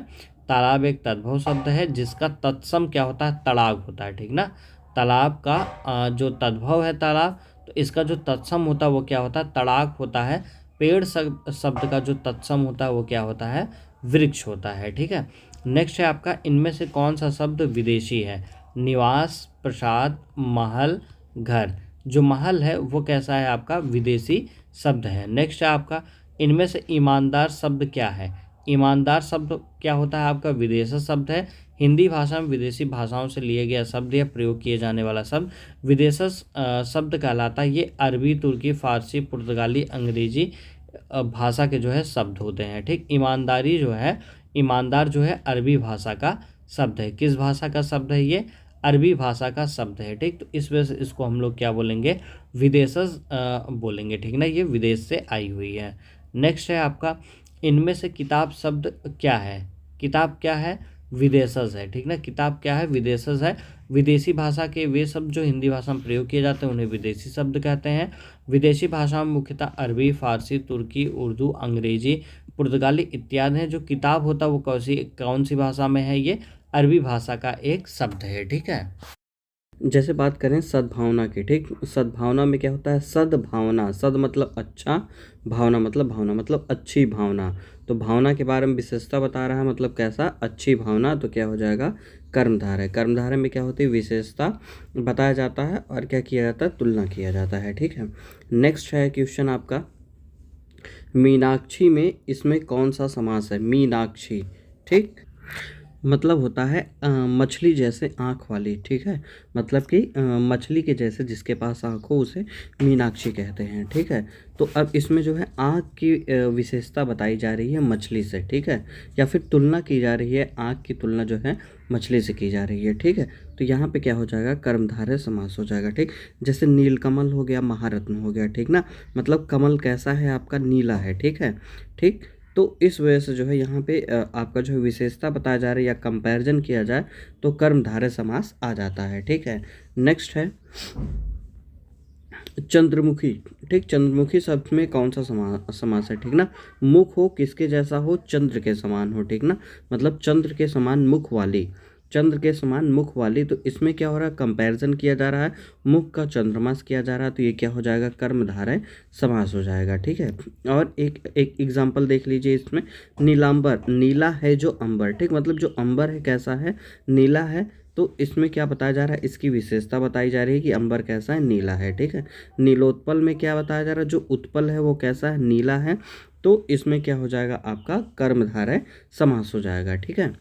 Speaker 1: तालाब एक तद्भव शब्द है जिसका तत्सम क्या होता है, तड़ाग होता है, ठीक ना। तालाब का जो तद्भव है तालाब, तो इसका जो तत्सम होता है वो क्या होता है, तड़ाग होता है। पेड़ शब्द का जो तत्सम होता है वो क्या होता है, वृक्ष होता है, ठीक है। नेक्स्ट है आपका इनमें से कौन सा शब्द विदेशी है, निवास, प्रसाद, महल, घर। जो महल है वो कैसा है आपका विदेशी शब्द है। नेक्स्ट है आपका इनमें से ईमानदार शब्द क्या है, ईमानदार शब्द क्या होता है आपका विदेशी शब्द है। हिंदी भाषा में विदेशी भाषाओं से लिए गया शब्द या प्रयोग किए जाने वाला शब्द विदेशी शब्द कहलाता है। ये अरबी, तुर्की, फारसी, पुर्तगाली, अंग्रेजी भाषा के जो है शब्द होते हैं, ठीक। ईमानदारी जो है, ईमानदार जो है अरबी भाषा का शब्द है। किस भाषा का शब्द है ये, अरबी भाषा का शब्द है, ठीक। तो इस वजह से इसको हम लोग क्या बोलेंगे, विदेशज बोलेंगे, ठीक ना। ये विदेश से आई हुई है। नेक्स्ट है आपका इनमें से किताब शब्द क्या है, किताब क्या है, विदेशज है, ठीक ना। किताब क्या है, विदेशज है। विदेशी भाषा के वे शब्द जो हिंदी भाषा में प्रयोग किए जाते हैं उन्हें विदेशी शब्द कहते हैं। विदेशी भाषा में मुख्यतः अरबी, फारसी, तुर्की, उर्दू, अंग्रेजी, पुर्तगाली इत्यादि हैं। जो किताब होता है वो कौन सी भाषा में है, ये अरबी भाषा का एक शब्द है, ठीक है। जैसे बात करें सद्भावना की, ठीक। सद्भावना में क्या होता है, सद्भावना, सद मतलब अच्छा, भावना मतलब अच्छी भावना। तो भावना के बारे में विशेषता बता रहा है, मतलब कैसा, अच्छी भावना। तो क्या हो जाएगा, कर्मधारय। कर्मधारय में क्या होती है, विशेषता बताया जाता है और क्या किया जाता है, तुलना किया जाता है, ठीक है। नेक्स्ट है क्वेश्चन आपका मीनाक्षी में, इसमें कौन सा समास है, मीनाक्षी, ठीक, मतलब होता है मछली जैसे आँख वाली, ठीक है। मतलब कि मछली के जैसे जिसके पास आँख हो उसे मीनाक्षी कहते हैं, ठीक है। तो अब इसमें जो है आँख की विशेषता बताई जा रही है मछली से, ठीक है, या फिर तुलना की जा रही है, आँख की तुलना जो है मछली से की जा रही है, ठीक है। तो यहाँ पे क्या हो जाएगा, कर्मधारय समास हो जाएगा, ठीक। जैसे नीलकमल हो गया, महारत्न हो गया, ठीक ना। मतलब कमल कैसा है आपका, नीला है, ठीक है, ठीक। तो इस वजह से जो है यहाँ पे आपका जो विशेषता बताया जा रही है या कंपैरिजन किया जाए तो कर्मधारय समास आ जाता है, ठीक है। नेक्स्ट है चंद्रमुखी। ठीक, चंद्रमुखी शब्द में कौन सा समास है? ठीक ना, मुख हो किसके जैसा हो? चंद्र के समान हो। ठीक ना, मतलब चंद्र के समान मुख वाली, चंद्र के समान मुख वाली। तो इसमें क्या हो रहा है? कंपैरिजन किया जा रहा है, मुख का चंद्रमास किया जा रहा है, तो ये क्या हो जाएगा? कर्मधारय समास हो जाएगा। ठीक है, और एक एक एग्जाम्पल देख लीजिए इसमें, नीलांबर, नीला है जो अंबर। ठीक, मतलब जो अंबर है कैसा है? नीला है। तो इसमें क्या बताया जा रहा है? इसकी विशेषता बताई जा रही है कि अंबर कैसा है? नीला है। ठीक है, नीलोत्पल में क्या बताया जा रहा है? जो उत्पल है वो कैसा है? नीला है। तो इसमें क्या हो जाएगा? आपका कर्मधारय समास हो जाएगा। ठीक है,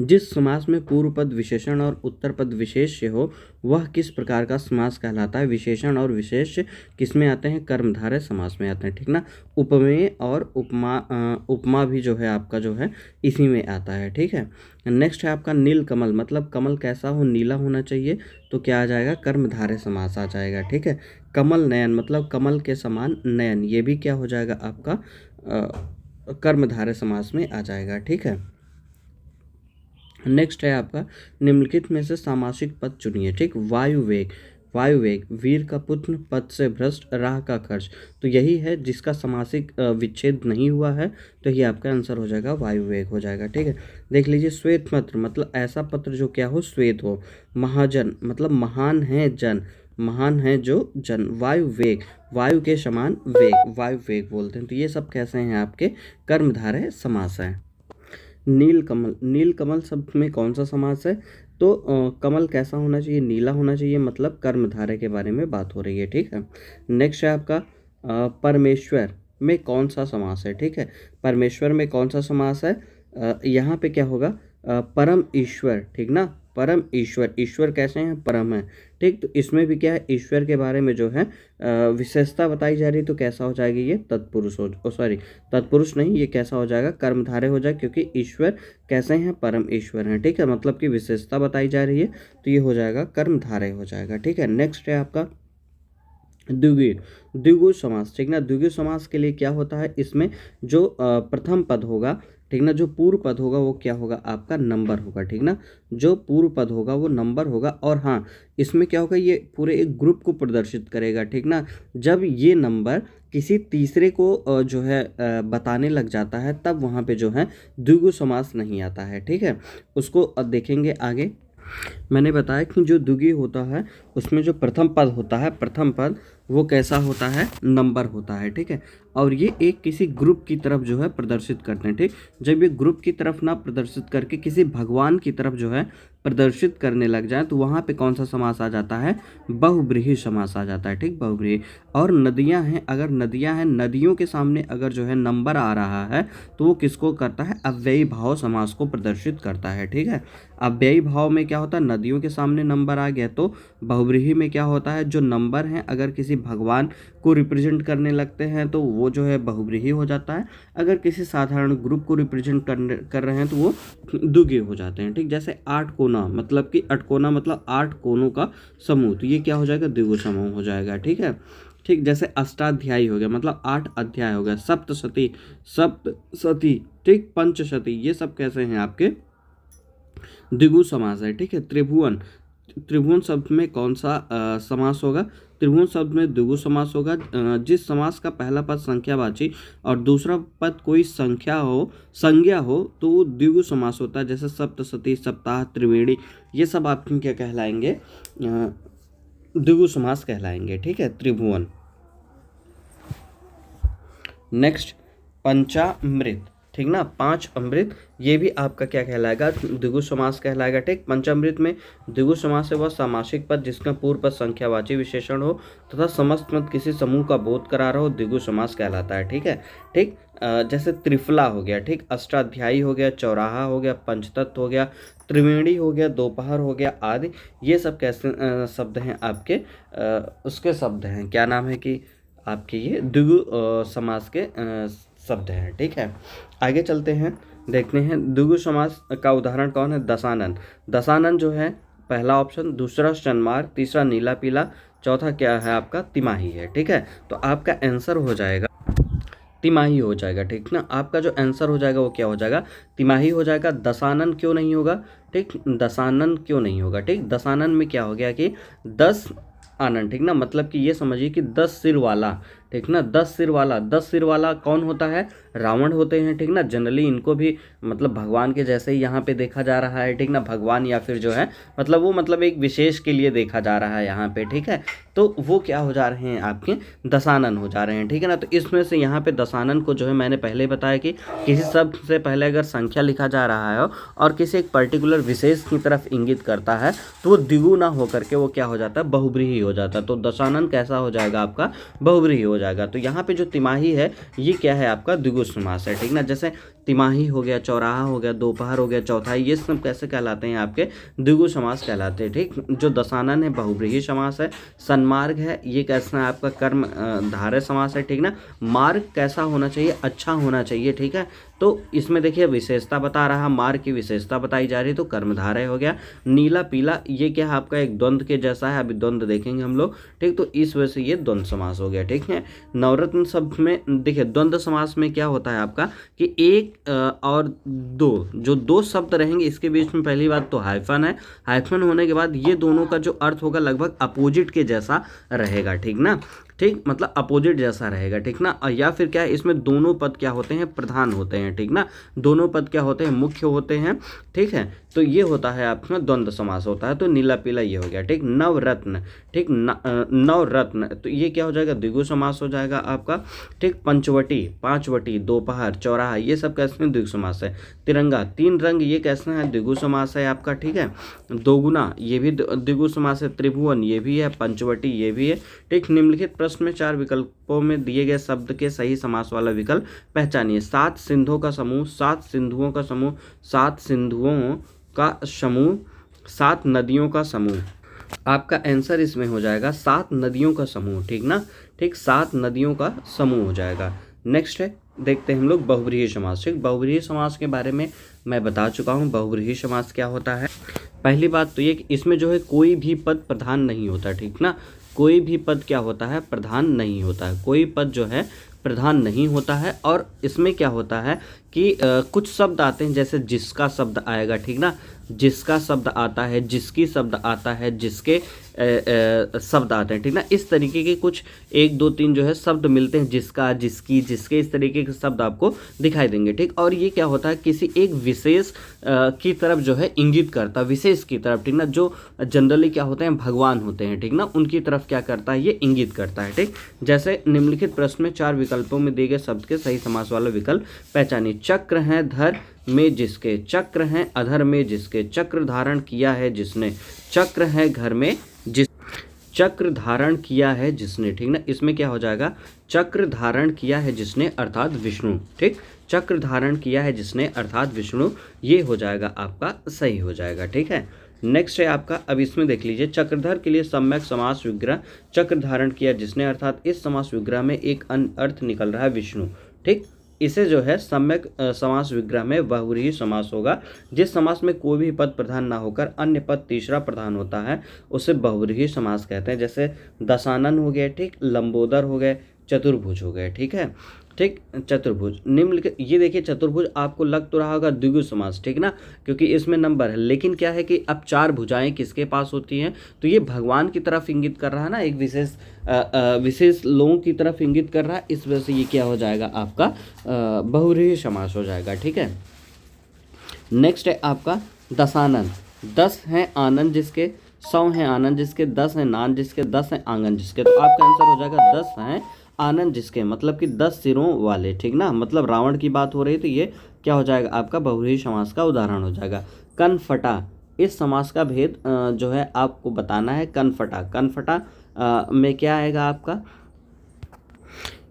Speaker 1: जिस समास में पूर्व पद विशेषण और उत्तर पद विशेष्य हो वह किस प्रकार का समास कहलाता है? विशेषण और विशेष्य किस में आते हैं? कर्मधारय समास में आते हैं। ठीक ना, उपमेय और उपमा भी जो है आपका जो है इसी में आता है। ठीक है, नेक्स्ट है आपका नील कमल, मतलब कमल कैसा हो? नीला होना चाहिए, तो क्या आ जाएगा? कर्मधारय समास आ जाएगा। ठीक है, कमल नयन, मतलब कमल के समान नयन, ये भी क्या हो जाएगा? आपका कर्मधारय समास में आ जाएगा। ठीक है, नेक्स्ट है आपका निम्नलिखित में से सामासिक पद चुनिए। ठीक, वायु वेग, वायु वेग, वीर का पुत्र, पद से भ्रष्ट, राह का खर्च, तो यही है जिसका सामासिक विच्छेद नहीं हुआ है, तो ये आपका आंसर हो जाएगा वायु वेग हो जाएगा। ठीक है, देख लीजिए श्वेत पत्र, मतलब ऐसा पत्र जो क्या हो? श्वेत हो। महाजन, मतलब महान है जन, महान है जो जन। वायु वेग, वायु के समान वेग, वायु वेग बोलते हैं। तो ये सब कैसे हैं? आपके कर्मधारय समास है। नील कमल, नील कमल शब्द में कौन सा समास है? तो कमल कैसा होना चाहिए? नीला होना चाहिए, मतलब कर्मधारय के बारे में बात हो रही है। ठीक है, नेक्स्ट है आपका परमेश्वर में कौन सा समास है? ठीक है, परमेश्वर में कौन सा समास है? यहाँ पे क्या होगा? परम ईश्वर। ठीक ना, परम ईश्वर, ईश्वर कैसे हैं? परम है। ठीक, तो इसमें भी क्या है? ईश्वर के बारे में जो है विशेषता बताई जा रही, तो कैसा हो जाएगी? ये तत्पुरुष हो, सॉरी तत्पुरुष नहीं, ये कैसा हो जाएगा? कर्मधारय हो जाएगा, क्योंकि ईश्वर कैसे हैं? परम ईश्वर हैं। ठीक है, मतलब कि विशेषता बताई जा रही है, तो ये हो जाएगा कर्मधारय हो जाएगा। ठीक है, नेक्स्ट है आपका द्विगु, द्विगु समास। ठीक ना, द्विगु समास के लिए क्या होता है? इसमें जो प्रथम पद होगा, ठीक ना, जो पूर्व पद होगा वो क्या होगा? आपका नंबर होगा। ठीक ना, जो पूर्व पद होगा वो नंबर होगा। और हाँ, इसमें क्या होगा? ये पूरे एक ग्रुप को प्रदर्शित करेगा। ठीक ना, जब ये नंबर किसी तीसरे को जो है बताने लग जाता है, तब वहाँ पे जो है द्विगु समास नहीं आता है। ठीक है, उसको देखेंगे आगे। मैंने बताया कि जो द्विगु होता है उसमें जो प्रथम पद होता है, प्रथम पद वो कैसा होता है? नंबर होता है। ठीक है, और ये एक किसी ग्रुप की तरफ जो है प्रदर्शित करते हैं। ठीक, जब ये ग्रुप की तरफ ना प्रदर्शित करके किसी भगवान की तरफ जो है प्रदर्शित करने लग जाए, तो वहाँ पे कौन सा समास आ जाता है? बहुब्रीहि समास आ जाता है। ठीक, बहुब्रीहि। और नदियाँ हैं, अगर नदियाँ हैं, नदियों के सामने अगर जो है नंबर आ रहा है, तो वो किसको करता है? अव्ययी भाव समास को प्रदर्शित करता है। ठीक है, अव्ययी भाव में क्या होता है? नदियों के सामने नंबर आ गया। तो बहुब्रीहि में क्या होता है? जो नंबर हैं अगर किसी भगवान को रिप्रेजेंट करने लगते हैं, तो वो जो है बहुब्रीहि हो जाता है। अगर किसी साधारण ग्रुप को रिप्रेजेंट कर रहे हैं, तो वो द्विगु हो जाते हैं। ठीक, जैसे आठ कोना, मतलब कि अठकोना मतलब 8 कोनों का समूह, तो ये क्या हो जाएगा? द्विगु समूह हो जाएगा। ठीक है, ठीक, जैसे अष्टाध्यायी हो गया, मतलब 8 अध्याय हो गया। सप्तशती, सप्तशती, ठीक, पंचशती, ये सब कैसे हैं? आपके द्विगु समास है। ठीक है, त्रिभुवन, त्रिभुवन शब्द में कौन सा समास होगा? त्रिभुवन शब्द में द्विगु समास होगा। जिस समास का पहला पद संख्यावाची और दूसरा पद कोई संज्ञा हो, तो वो द्विगु समास होता है। जैसे सप्तशती, सप्ताह, त्रिवेणी, ये सब आपके क्या कहलाएंगे? द्विगु समास कहलाएंगे। ठीक है, त्रिभुवन। नेक्स्ट पंचामृत। ठीक ना, 5 अमृत, ये भी आपका क्या कहलाएगा? द्विगु समास कहलाएगा। ठीक, पंचामृत में द्विगु समास है वह सामासिक पद जिसका पूर्व पद संख्यावाची विशेषण हो तथा समस्त पद किसी समूह का बोध करा रहा हो, द्विगु समास कहलाता है। ठीक है, ठीक, जैसे त्रिफला हो गया, ठीक, अष्टाध्यायी हो गया, चौराहा हो गया, पंचतत्व हो गया, त्रिवेणी हो गया, दोपहर हो गया आदि, ये सब कैसे शब्द हैं? आपके उसके शब्द हैं, क्या नाम है कि आपके ये द्विगु समास के शब्द हैं। ठीक है, आगे चलते हैं, देखते हैं द्विगु समास का उदाहरण कौन है? दशानन। दशानन जो है पहला ऑप्शन, दूसरा शनमार, तीसरा नीला पीला, चौथा क्या है? आपका तिमाही है। ठीक है, तो आपका आंसर हो जाएगा तिमाही हो जाएगा। ठीक ना, आपका जो आंसर हो जाएगा वो क्या हो जाएगा? तिमाही हो जाएगा। दशानन क्यों नहीं होगा? ठीक, दशानन क्यों नहीं होगा? ठीक, दशानन में क्या हो गया कि 10 आनन, ठीक ना। मतलब कि ये समझिए कि 10 सिर वाला, ठीक ना, 10 सिर वाला। 10 सिर वाला कौन होता है? रावण होते हैं, ठीक ना। जनरली इनको भी मतलब भगवान के जैसे ही यहाँ पे देखा जा रहा है, ठीक ना। भगवान या फिर जो है मतलब वो मतलब एक विशेष के लिए देखा जा रहा है यहाँ पे, ठीक है। तो वो क्या हो जा रहे हैं? आपके दशानन हो जा रहे हैं, ठीक है ना। तो इसमें से यहाँ पे दशानन को जो है मैंने पहले बताया कि किसी शब्द से पहले अगर संख्या लिखा जा रहा है और किसी एक पर्टिकुलर विशेष की तरफ इंगित करता है तो वो द्विगुना होकर के वो क्या हो जाता है? बहुब्रीही हो जाता है। तो दशानन कैसा हो जाएगा? आपका बहुब्रीही हो जाएगा। तो यहाँ पे जो तिमाही है ये क्या है? आपका द्विगु समास है, ठीक ना। जैसे तिमाही हो गया, चौराहा हो गया, दोपहर हो गया, चौथाई, ये सब कैसे कहलाते हैं? आपके द्विगु समास कहलाते हैं, ठीक। जो दशानन है बहुब्रीही समास है। सन्मार्ग है, ये कैसा है? आपका कर्म धारय समास है, ठीक ना। मार्ग कैसा होना चाहिए? अच्छा होना चाहिए, ठीक है। तो इसमें देखिए विशेषता बता रहा, मार्ग की विशेषता बताई जा रही, तो कर्मधारय हो गया। नीला पीला, ये क्या है? आपका एक द्वंद्व के जैसा है, अभी द्वंद्व देखेंगे हम लोग, ठीक। तो इस वजह से ये द्वंद्व समास हो गया, ठीक है। नवरत्न शब्द में देखिए द्वंद्व समास में क्या होता है आपका कि एक और दो, जो दो शब्द रहेंगे इसके बीच में पहली बात तो हाइफन है। हाइफन होने के बाद ये दोनों का जो अर्थ होगा लगभग अपोजिट के जैसा रहेगा, ठीक ना। ठीक, मतलब अपोजिट जैसा रहेगा, ठीक ना। या फिर क्या है? इसमें दोनों पद क्या होते हैं? प्रधान होते हैं, ठीक ना। दोनों पद क्या होते हैं? मुख्य होते हैं, ठीक है। तो ये होता है आपका द्वंद्व समास होता है। तो नीला पीला ये हो गया, ठीक। नवरत्न, ठीक। नवरत्न, तो ये क्या हो जाएगा? द्विगु समास हो जाएगा आपका, ठीक। पंचवटी, पांचवटी, दोपहर, चौराहा, ये सब कैसे हैं? द्विगु समास है। तिरंगा, तीन रंग, ये कैसे है? द्विगु समास है आपका, ठीक है। दोगुना, ये भी द्विगु समास है। त्रिभुवन, ये भी है। पंचवटी, ये भी है, ठीक। निम्नलिखित प्रश्न में 4 विकल्पों में दिए गए शब्द के सही समास वाला विकल्प पहचानिए। 7 सिंधुओं का समूह, 7 सिंधुओं का समूह, 7 सिंधुओं का समूह, 7 नदियों का समूह। आपका आंसर इसमें हो जाएगा 7 नदियों का समूह, ठीक ना, ठीक। 7 नदियों का समूह हो जाएगा। नेक्स्ट है, देखते हैं हम लोग बहुव्रीहि समास, ठीक। बहुव्रीहि समास के बारे में मैं बता चुका हूँ। बहुव्रीहि समास क्या होता है? पहली बात तो ये कि इसमें जो है कोई भी पद प्रधान नहीं होता, ठीक ना। कोई भी पद क्या होता है? प्रधान नहीं होता है। कोई पद जो है प्रधान नहीं होता है। और इसमें क्या होता है कि कुछ शब्द आते हैं, जैसे जिसका शब्द आएगा, ठीक ना। जिसका शब्द आता है, जिसकी शब्द आता है, जिसके शब्द आते हैं, ठीक ना। इस तरीके के कुछ 1 2 3 जो है शब्द मिलते हैं, जिसका, जिसकी, जिसके, इस तरीके के शब्द आपको दिखाई देंगे, ठीक। और ये क्या होता है? किसी एक विशेष की तरफ जो है इंगित करता है, विशेष की तरफ, ठीक ना। जो जनरली क्या होते हैं? भगवान होते हैं, ठीक ना। उनकी तरफ क्या करता है? ये इंगित करता है, ठीक। जैसे निम्नलिखित प्रश्न में 4 विकल्पों में दिए गए शब्द के सही समास वाला विकल्प पहचानिए। चक्र है धर में जिसके, चक्र है अधर में जिसके, चक्र धारण किया है जिसने, चक्र है घर में जिस, चक्र धारण किया है जिसने, ठीक ना। इसमें क्या हो जाएगा? चक्र धारण किया है जिसने अर्थात विष्णु, ठीक। चक्र धारण किया है जिसने अर्थात विष्णु, ये हो जाएगा आपका सही हो जाएगा, ठीक है। नेक्स्ट है आपका, अब इसमें देख लीजिए, चक्रधर के लिए सम्यक समास विग्रह, चक्र धारण किया जिसने, अर्थात इस समास विग्रह में एक अन्य अर्थ निकल रहा है विष्णु, ठीक। इसे जो है सम्यक समास विग्रह में बहुव्रीहि समास होगा। जिस समास में कोई भी पद प्रधान ना होकर अन्य पद तीसरा प्रधान होता है उसे बहुव्रीहि समास कहते हैं। जैसे दशानन हो गए, ठीक। लंबोदर हो गए, चतुर्भुज हो गए, ठीक है, ठीक। चतुर्भुज, निम्नलिखित, ये देखिए चतुर्भुज आपको लग तो रहा होगा द्विगु समास, ठीक ना, क्योंकि इसमें नंबर है। लेकिन क्या है कि अब 4 भुजाएं किसके पास होती हैं? तो ये भगवान की तरफ इंगित कर रहा है ना, एक विशेष लोगों की तरफ इंगित कर रहा है। इस वजह से ये क्या हो जाएगा? आपका बहुव्रीहि समास हो जाएगा, ठीक है। नेक्स्ट है आपका दशानन। 10 हैं आनंद जिसके, 100 हैं आनंद जिसके, 10 हैं नान जिसके, 10 हैं आंगन जिसके। तो आपका आंसर हो जाएगा 10 हैं आनंद जिसके, मतलब कि 10 सिरों वाले, ठीक ना। मतलब रावण की बात हो रही, तो ये क्या हो जाएगा? आपका बहुव्रीहि समास का उदाहरण हो जाएगा। कनफटा, इस समास का भेद जो है आपको बताना है। कनफटा, कनफटा में क्या आएगा आपका?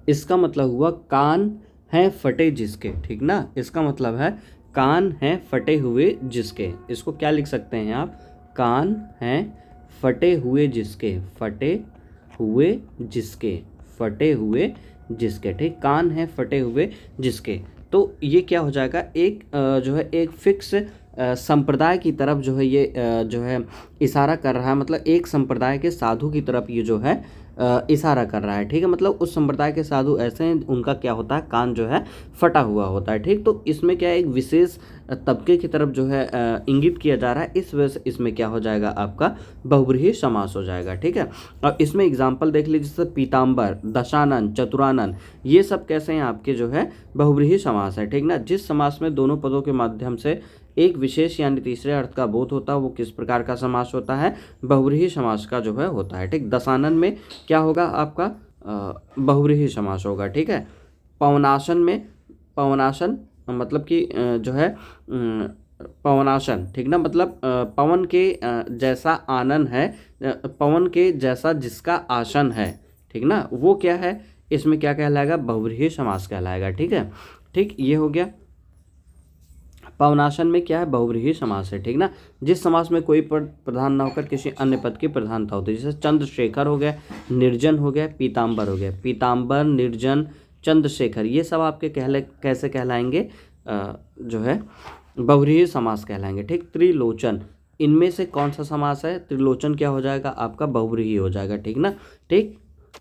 Speaker 1: इसका मतलब हुआ कान हैं फटे जिसके, ठीक ना। इसका मतलब है कान हैं फटे हुए जिसके। इसको क्या लिख सकते हैं आप? कान हैं फटे हुए जिसके, फटे हुए जिसके, फटे हुए जिसके, ठीक। कान हैं फटे हुए जिसके। तो ये क्या हो जाएगा? एक जो है एक फिक्स संप्रदाय की तरफ जो है ये जो है इशारा कर रहा है। मतलब एक संप्रदाय के साधु की तरफ ये जो है इशारा कर रहा है, ठीक है। मतलब उस संप्रदाय के साधु ऐसे हैं, उनका क्या होता है, कान जो है फटा हुआ होता है, ठीक। तो इसमें क्या है, एक विशेष तबके की तरफ जो है इंगित किया जा रहा है, इस वजह से इसमें क्या हो जाएगा, आपका बहुव्रीहि समास हो जाएगा, ठीक है। और इसमें एग्जाम्पल देख लीजिए, जैसे पीताम्बर, दशानन, चतुरानन, ये सब कैसे हैं, आपके जो है बहुव्रीहि समास है, ठीक ना। जिस समास में दोनों पदों के माध्यम से एक विशेष यानी तीसरे अर्थ का बोध होता है, वो किस प्रकार का समास होता है, बहुव्रीहि समास का जो है होता है, ठीक। दशानन में क्या होगा, आपका बहुव्रीहि समास होगा, ठीक है। पवनासन में, पवनासन मतलब कि जो है पवनासन, ठीक ना, मतलब पवन के जैसा आनन है, पवन के जैसा जिसका आसन है, ठीक ना, वो क्या है, इसमें क्या कहलाएगा, बहुव्रीहि समास कहलाएगा, ठीक है। ठीक, ये हो गया। पवनासन में क्या है, बहुव्रीहि समास है, ठीक ना। जिस समास में कोई पद प्रधान न होकर किसी अन्य पद की प्रधानता होती है, जैसे चंद्रशेखर हो गया, निर्जन हो गया, पीताम्बर हो गया। पीताम्बर, निर्जन, चंद्रशेखर, ये सब आपके कैसे कहलाएंगे, जो है बहुव्रीहि समास कहलाएंगे, ठीक। त्रिलोचन, इनमें से कौन सा समास है, त्रिलोचन क्या हो जाएगा, आपका बहुव्रीहि हो जाएगा, ठीक ना। ठीक,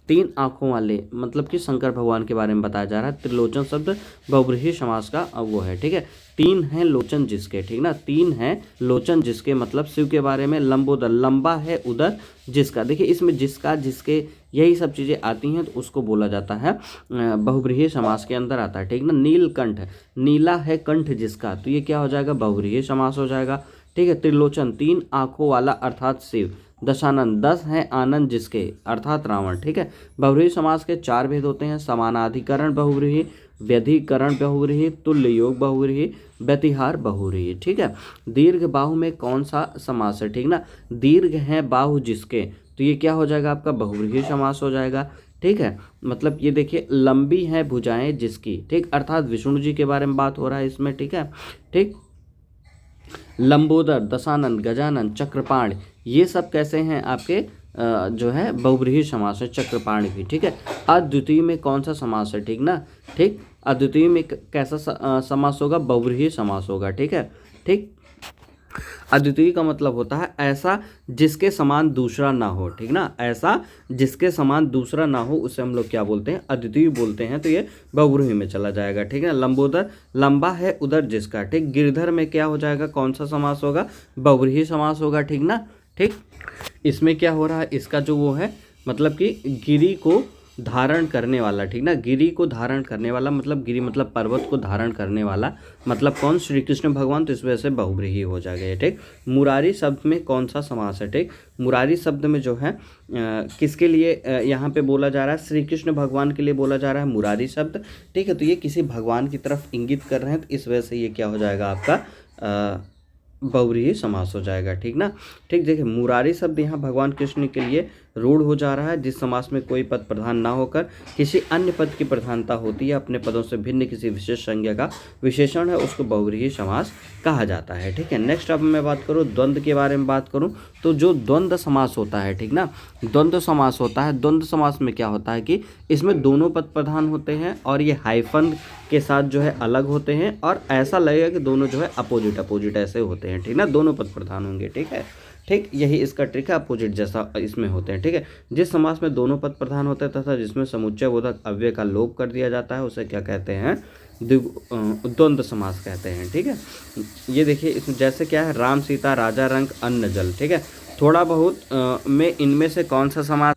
Speaker 1: तीन आंखों वाले, मतलब कि शंकर भगवान के बारे में बताया जा रहा है। त्रिलोचन शब्द बहुव्रीहि समास का वो है, ठीक है। तीन हैं लोचन जिसके, ठीक ना, तीन हैं लोचन जिसके, मतलब शिव के बारे में। लंबोदर, लंबा है उदर जिसका, देखिए इसमें जिसका, जिसके, यही सब चीज़ें आती हैं, तो उसको बोला जाता है बहुव्रीहि समास के अंदर आता है, ठीक ना। नीलकंठ, नीला है कंठ जिसका, तो ये क्या हो जाएगा, बहुव्रीहि समास हो जाएगा, ठीक है। त्रिलोचन, तीन आंखों वाला अर्थात शिव। दशानन, 10 हैं आनंद जिसके, अर्थात रावण, ठीक है। बहुव्रीहि समास के 4 भेद होते हैं, समानाधिकरण बहुव्रीहि, व्यधिकरण बहुव्रीहि, तुल्य योग बहुव्रीहि, व्यतिहार बहुव्रीहि, ठीक है। दीर्घ बाहु में कौन सा समास है, ठीक ना, दीर्घ है बाहु जिसके, तो ये क्या हो जाएगा, आपका बहुव्रीहि समास हो जाएगा, ठीक है। मतलब ये देखिए, लंबी है भुजाएं जिसकी, ठीक, अर्थात विष्णु जी के बारे में बात हो रहा है इसमें, ठीक है। ठीक, लंबोदर, दशानन, गजानन, चक्रपाण, ये सब कैसे हैं आपके जो है बहुव्रीहि समास है, चक्रपाण भी, ठीक है। अद्वितीय में कौन सा समास है, ठीक ना, ठीक, अद्वितीय में कैसा समास होगा, बहुव्रीहि समास होगा, ठीक है। ठीक, अद्वितीय का मतलब होता है ऐसा जिसके समान दूसरा ना हो, ठीक ना, ऐसा जिसके समान दूसरा ना हो, उसे हम लोग क्या बोलते हैं, अद्वितीय बोलते हैं, तो ये बहुव्रीहि में चला जाएगा, ठीक है। लंबोदर, लंबा है उदर जिसका, ठीक। गिरधर में क्या हो जाएगा, कौन सा समास होगा, बहुव्रीहि समास होगा, ठीक ना। ठीक, इसमें क्या हो रहा है, इसका जो वो है, मतलब कि गिरी को धारण करने वाला, ठीक ना, गिरी को धारण करने वाला, मतलब गिरी मतलब पर्वत को धारण करने वाला, मतलब कौन, श्री कृष्ण भगवान, तो इस वजह से बहुव्रीहि हो जाएगा ये, ठीक। मुरारी शब्द में कौन सा समास है, ठीक। मुरारी शब्द में जो है किसके लिए यहाँ पे बोला जा रहा है, श्री कृष्ण भगवान के लिए बोला जा रहा है मुरारी शब्द, ठीक है। तो ये किसी भगवान की तरफ इंगित कर रहे हैं, तो इस वजह से ये क्या हो जाएगा, आपका बहुव्रीहि समास हो जाएगा, ठीक ना। ठीक, देखिए मुरारी शब्द यहाँ भगवान कृष्ण के लिए रूढ़ हो जा रहा है, जिस समास में कोई पद प्रधान ना होकर किसी अन्य पद की प्रधानता होती है, अपने पदों से भिन्न किसी विशेष संज्ञा का विशेषण है, उसको बहुव्रीहि समास कहा जाता है, ठीक है। नेक्स्ट अब मैं बात करूँ द्वंद्व के बारे में बात करूँ, तो जो द्वंद्व समास होता है, ठीक ना, द्वंद्व समास होता है, द्वंद्व समास में क्या होता है कि इसमें दोनों पद प्रधान होते हैं, और ये हाइफन के साथ जो है अलग होते हैं, और ऐसा लगेगा कि दोनों जो है अपोजिट अपोजिट ऐसे होते हैं, ठीक ना, दोनों पद प्रधान होंगे, ठीक है। ठीक, यही इसका ट्रिक है, अपोजिट जैसा इसमें होते हैं, ठीक है। जिस समास में दोनों पद प्रधान होते हैं तथा जिसमें समुच्चय बोधक अव्यय का लोप कर दिया जाता है, उसे क्या कहते हैं, द्वंद्व समास कहते हैं, ठीक है। ये देखिए, इसमें जैसे क्या है, राम सीता, राजा रंग, अन्न जल, ठीक है। थोड़ा बहुत में इनमें से कौन सा समास,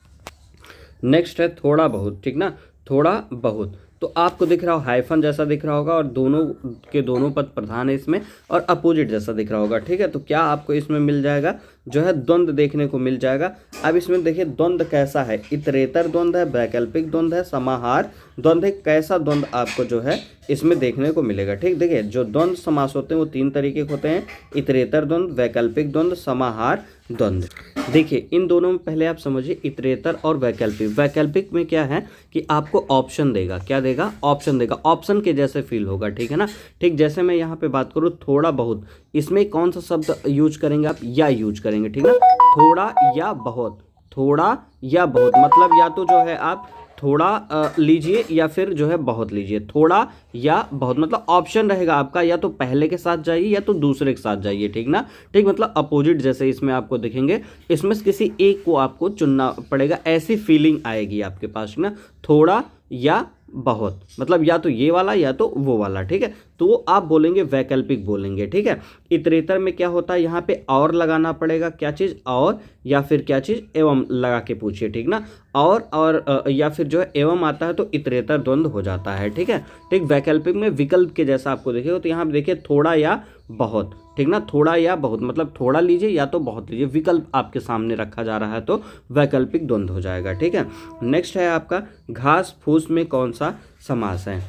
Speaker 1: नेक्स्ट है थोड़ा बहुत, ठीक ना, थोड़ा बहुत, तो आपको दिख रहा हो हाइफन जैसा दिख रहा होगा, और दोनों के दोनों पद प्रधान है इसमें, और अपोजिट जैसा दिख रहा होगा, ठीक है। तो क्या आपको इसमें मिल जाएगा, जो है द्वंद्व देखने को मिल जाएगा। अब इसमें देखिए द्वंद्व कैसा है, इतरेतर द्वंद्व है, वैकल्पिक द्वंद्व है, समाहार द्वंद्व है, कैसा द्वंद्व आपको जो है इसमें देखने को मिलेगा, ठीक। देखिए जो द्वंद्व समास होते हैं वो 3 तरीके के होते हैं, इतरेतर द्वंद्व, वैकल्पिक द्वंद्व, समाहार द्वंद्व। देखिए इन दोनों में पहले आप समझिए इतरेतर और वैकल्पिक। वैकल्पिक में क्या है कि आपको ऑप्शन देगा, क्या देगा, ऑप्शन देगा, ऑप्शन के जैसे फील होगा, ठीक है ना। ठीक, जैसे मैं यहाँ पे बात करूँ थोड़ा बहुत, इसमें कौन सा शब्द यूज करेंगे आप, या यूज करेंगे, ठीक ना, थोड़ा या बहुत, थोड़ा या बहुत, मतलब या तो जो है आप थोड़ा लीजिए या फिर जो है बहुत लीजिए, थोड़ा या बहुत, मतलब ऑप्शन रहेगा आपका, या तो पहले के साथ जाइए या तो दूसरे के साथ जाइए, ठीक ना, ठीक, मतलब अपोजिट जैसे इसमें आपको दिखेंगे, इसमें से किसी एक को आपको चुनना पड़ेगा, ऐसी फीलिंग आएगी आपके पास ना, थोड़ा या बहुत, मतलब या तो ये वाला या तो वो वाला, ठीक है, तो आप बोलेंगे वैकल्पिक बोलेंगे, ठीक है। इतरेतर में क्या होता है, यहाँ पे और लगाना पड़ेगा, क्या चीज़, और या फिर क्या चीज़, एवं लगा के पूछिए, ठीक ना, और या फिर जो है एवं आता है तो इतरेतर द्वंद्व हो जाता है, ठीक है, ठीक। वैकल्पिक में विकल्प के जैसा आपको देखिएगा, तो यहाँ पे देखिए थोड़ा या बहुत, ठीक ना, थोड़ा या बहुत, मतलब थोड़ा लीजिए या तो बहुत लीजिए, विकल्प आपके सामने रखा जा रहा है तो वैकल्पिक द्वंद्व हो जाएगा, ठीक है। नेक्स्ट है आपका घास फूस में कौन सा समास है,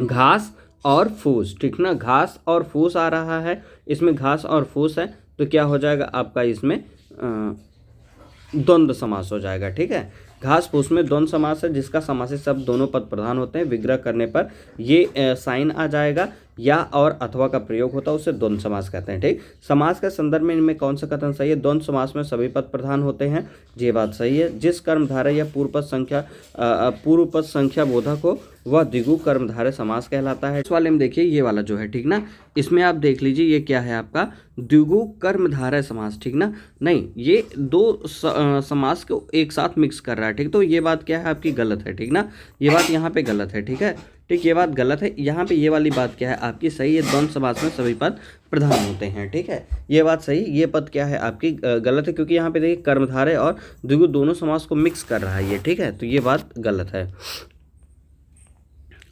Speaker 1: घास और फूस, ठीक ना, घास और फूस आ रहा है, इसमें घास और फूस है तो क्या हो जाएगा आपका, इसमें द्वंद्व समास हो जाएगा, ठीक है। घास फूस में द्वंद्व समास है, जिसका समासित शब्द दोनों पद प्रधान होते हैं, विग्रह करने पर ये साइन आ जाएगा, या और अथवा का प्रयोग होता है, उसे द्वंद्व समास कहते हैं, ठीक। समास के संदर्भ में इनमें कौन सा कथन सही है, द्वंद्व समास में सभी पद प्रधान होते हैं, ये बात सही है। जिस कर्मधारय या पूर्व पद संख्या बोधक हो वह द्विगु कर्मधारय समास कहलाता है। इस वाले में देखिए ये वाला जो है, ठीक ना, इसमें आप देख लीजिए ये क्या है आपका, द्विगु कर्मधारय समास, ठीक ना, नहीं ये दो समास को एक साथ मिक्स कर रहा है, ठीक, तो ये बात क्या है आपकी गलत है, ठीक ना, ये बात यहाँ पे गलत है, ठीक है, ठीक, ये बात गलत है। यहाँ पे ये वाली बात क्या है आपकी सही है, द्वंद्व समास में सभी पद प्रधान होते हैं, ठीक है, ये बात सही, ये पद क्या है आपकी गलत है, क्योंकि यहाँ पे देखिए कर्मधारय और द्विगु दोनों समास को मिक्स कर रहा है ये, ठीक है, तो ये बात गलत है।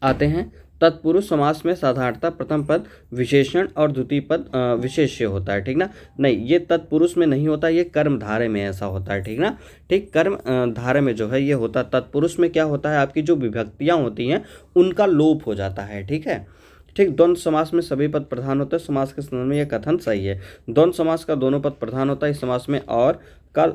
Speaker 1: आते हैं तत्पुरुष समास में साधारणतः प्रथम पद विशेषण और द्वितीय पद विशेष्य होता है, ठीक ना, नहीं ये तत्पुरुष में नहीं होता, ये कर्मधारय में ऐसा होता है, ठीक ना, ठीक, कर्म धारय में जो है ये होता है, तत्पुरुष में क्या होता है आपकी जो विभक्तियां होती हैं उनका लोप हो जाता है, ठीक है, ठीक। द्वंद्व समास में सभी पद प्रधान होते हैं, समास के संदर्भ में यह कथन सही है। द्वंद्व समास का दोनों पद प्रधान होता है, इस समास में और का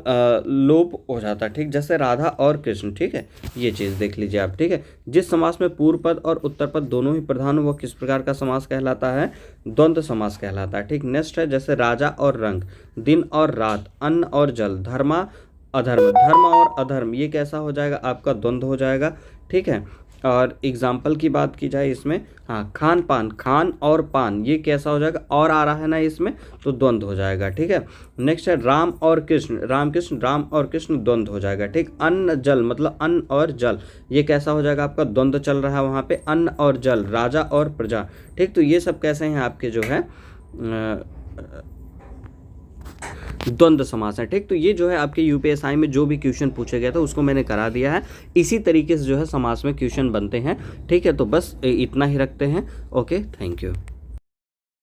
Speaker 1: लोप हो जाता है, ठीक, जैसे राधा और कृष्ण, ठीक है, ये चीज़ देख लीजिए आप, ठीक है। जिस समास में पूर्व पद और उत्तर पद दोनों ही प्रधान हो वह किस प्रकार का समास कहलाता है, द्वंद्व समास कहलाता है, ठीक। नेक्स्ट है जैसे राजा और रंग, दिन और रात, अन्न और जल, धर्मा अधर्म, धर्म और अधर्म, ये कैसा हो जाएगा आपका, द्वंद्व हो जाएगा, ठीक है। और एग्जाम्पल की बात की जाए इसमें, हाँ, खान पान, खान और पान, ये कैसा हो जाएगा, और आ रहा है ना इसमें, तो द्वंद्व हो जाएगा, ठीक है। नेक्स्ट है राम और कृष्ण, राम कृष्ण, राम और कृष्ण, द्वंद्व हो जाएगा, ठीक। अन्न जल, मतलब अन्न और जल, ये कैसा हो जाएगा आपका, द्वंद्व चल रहा है वहाँ पे, अन्न और जल, राजा और प्रजा, ठीक, तो ये सब कैसे हैं आपके जो है द्वंद्व समास है, ठीक। तो ये जो है आपके यूपीएसआई में जो भी क्वेश्चन पूछे गए थे उसको मैंने करा दिया है, इसी तरीके से जो है समास में क्वेश्चन बनते हैं, ठीक है। तो बस इतना ही रखते हैं, ओके, थैंक यू।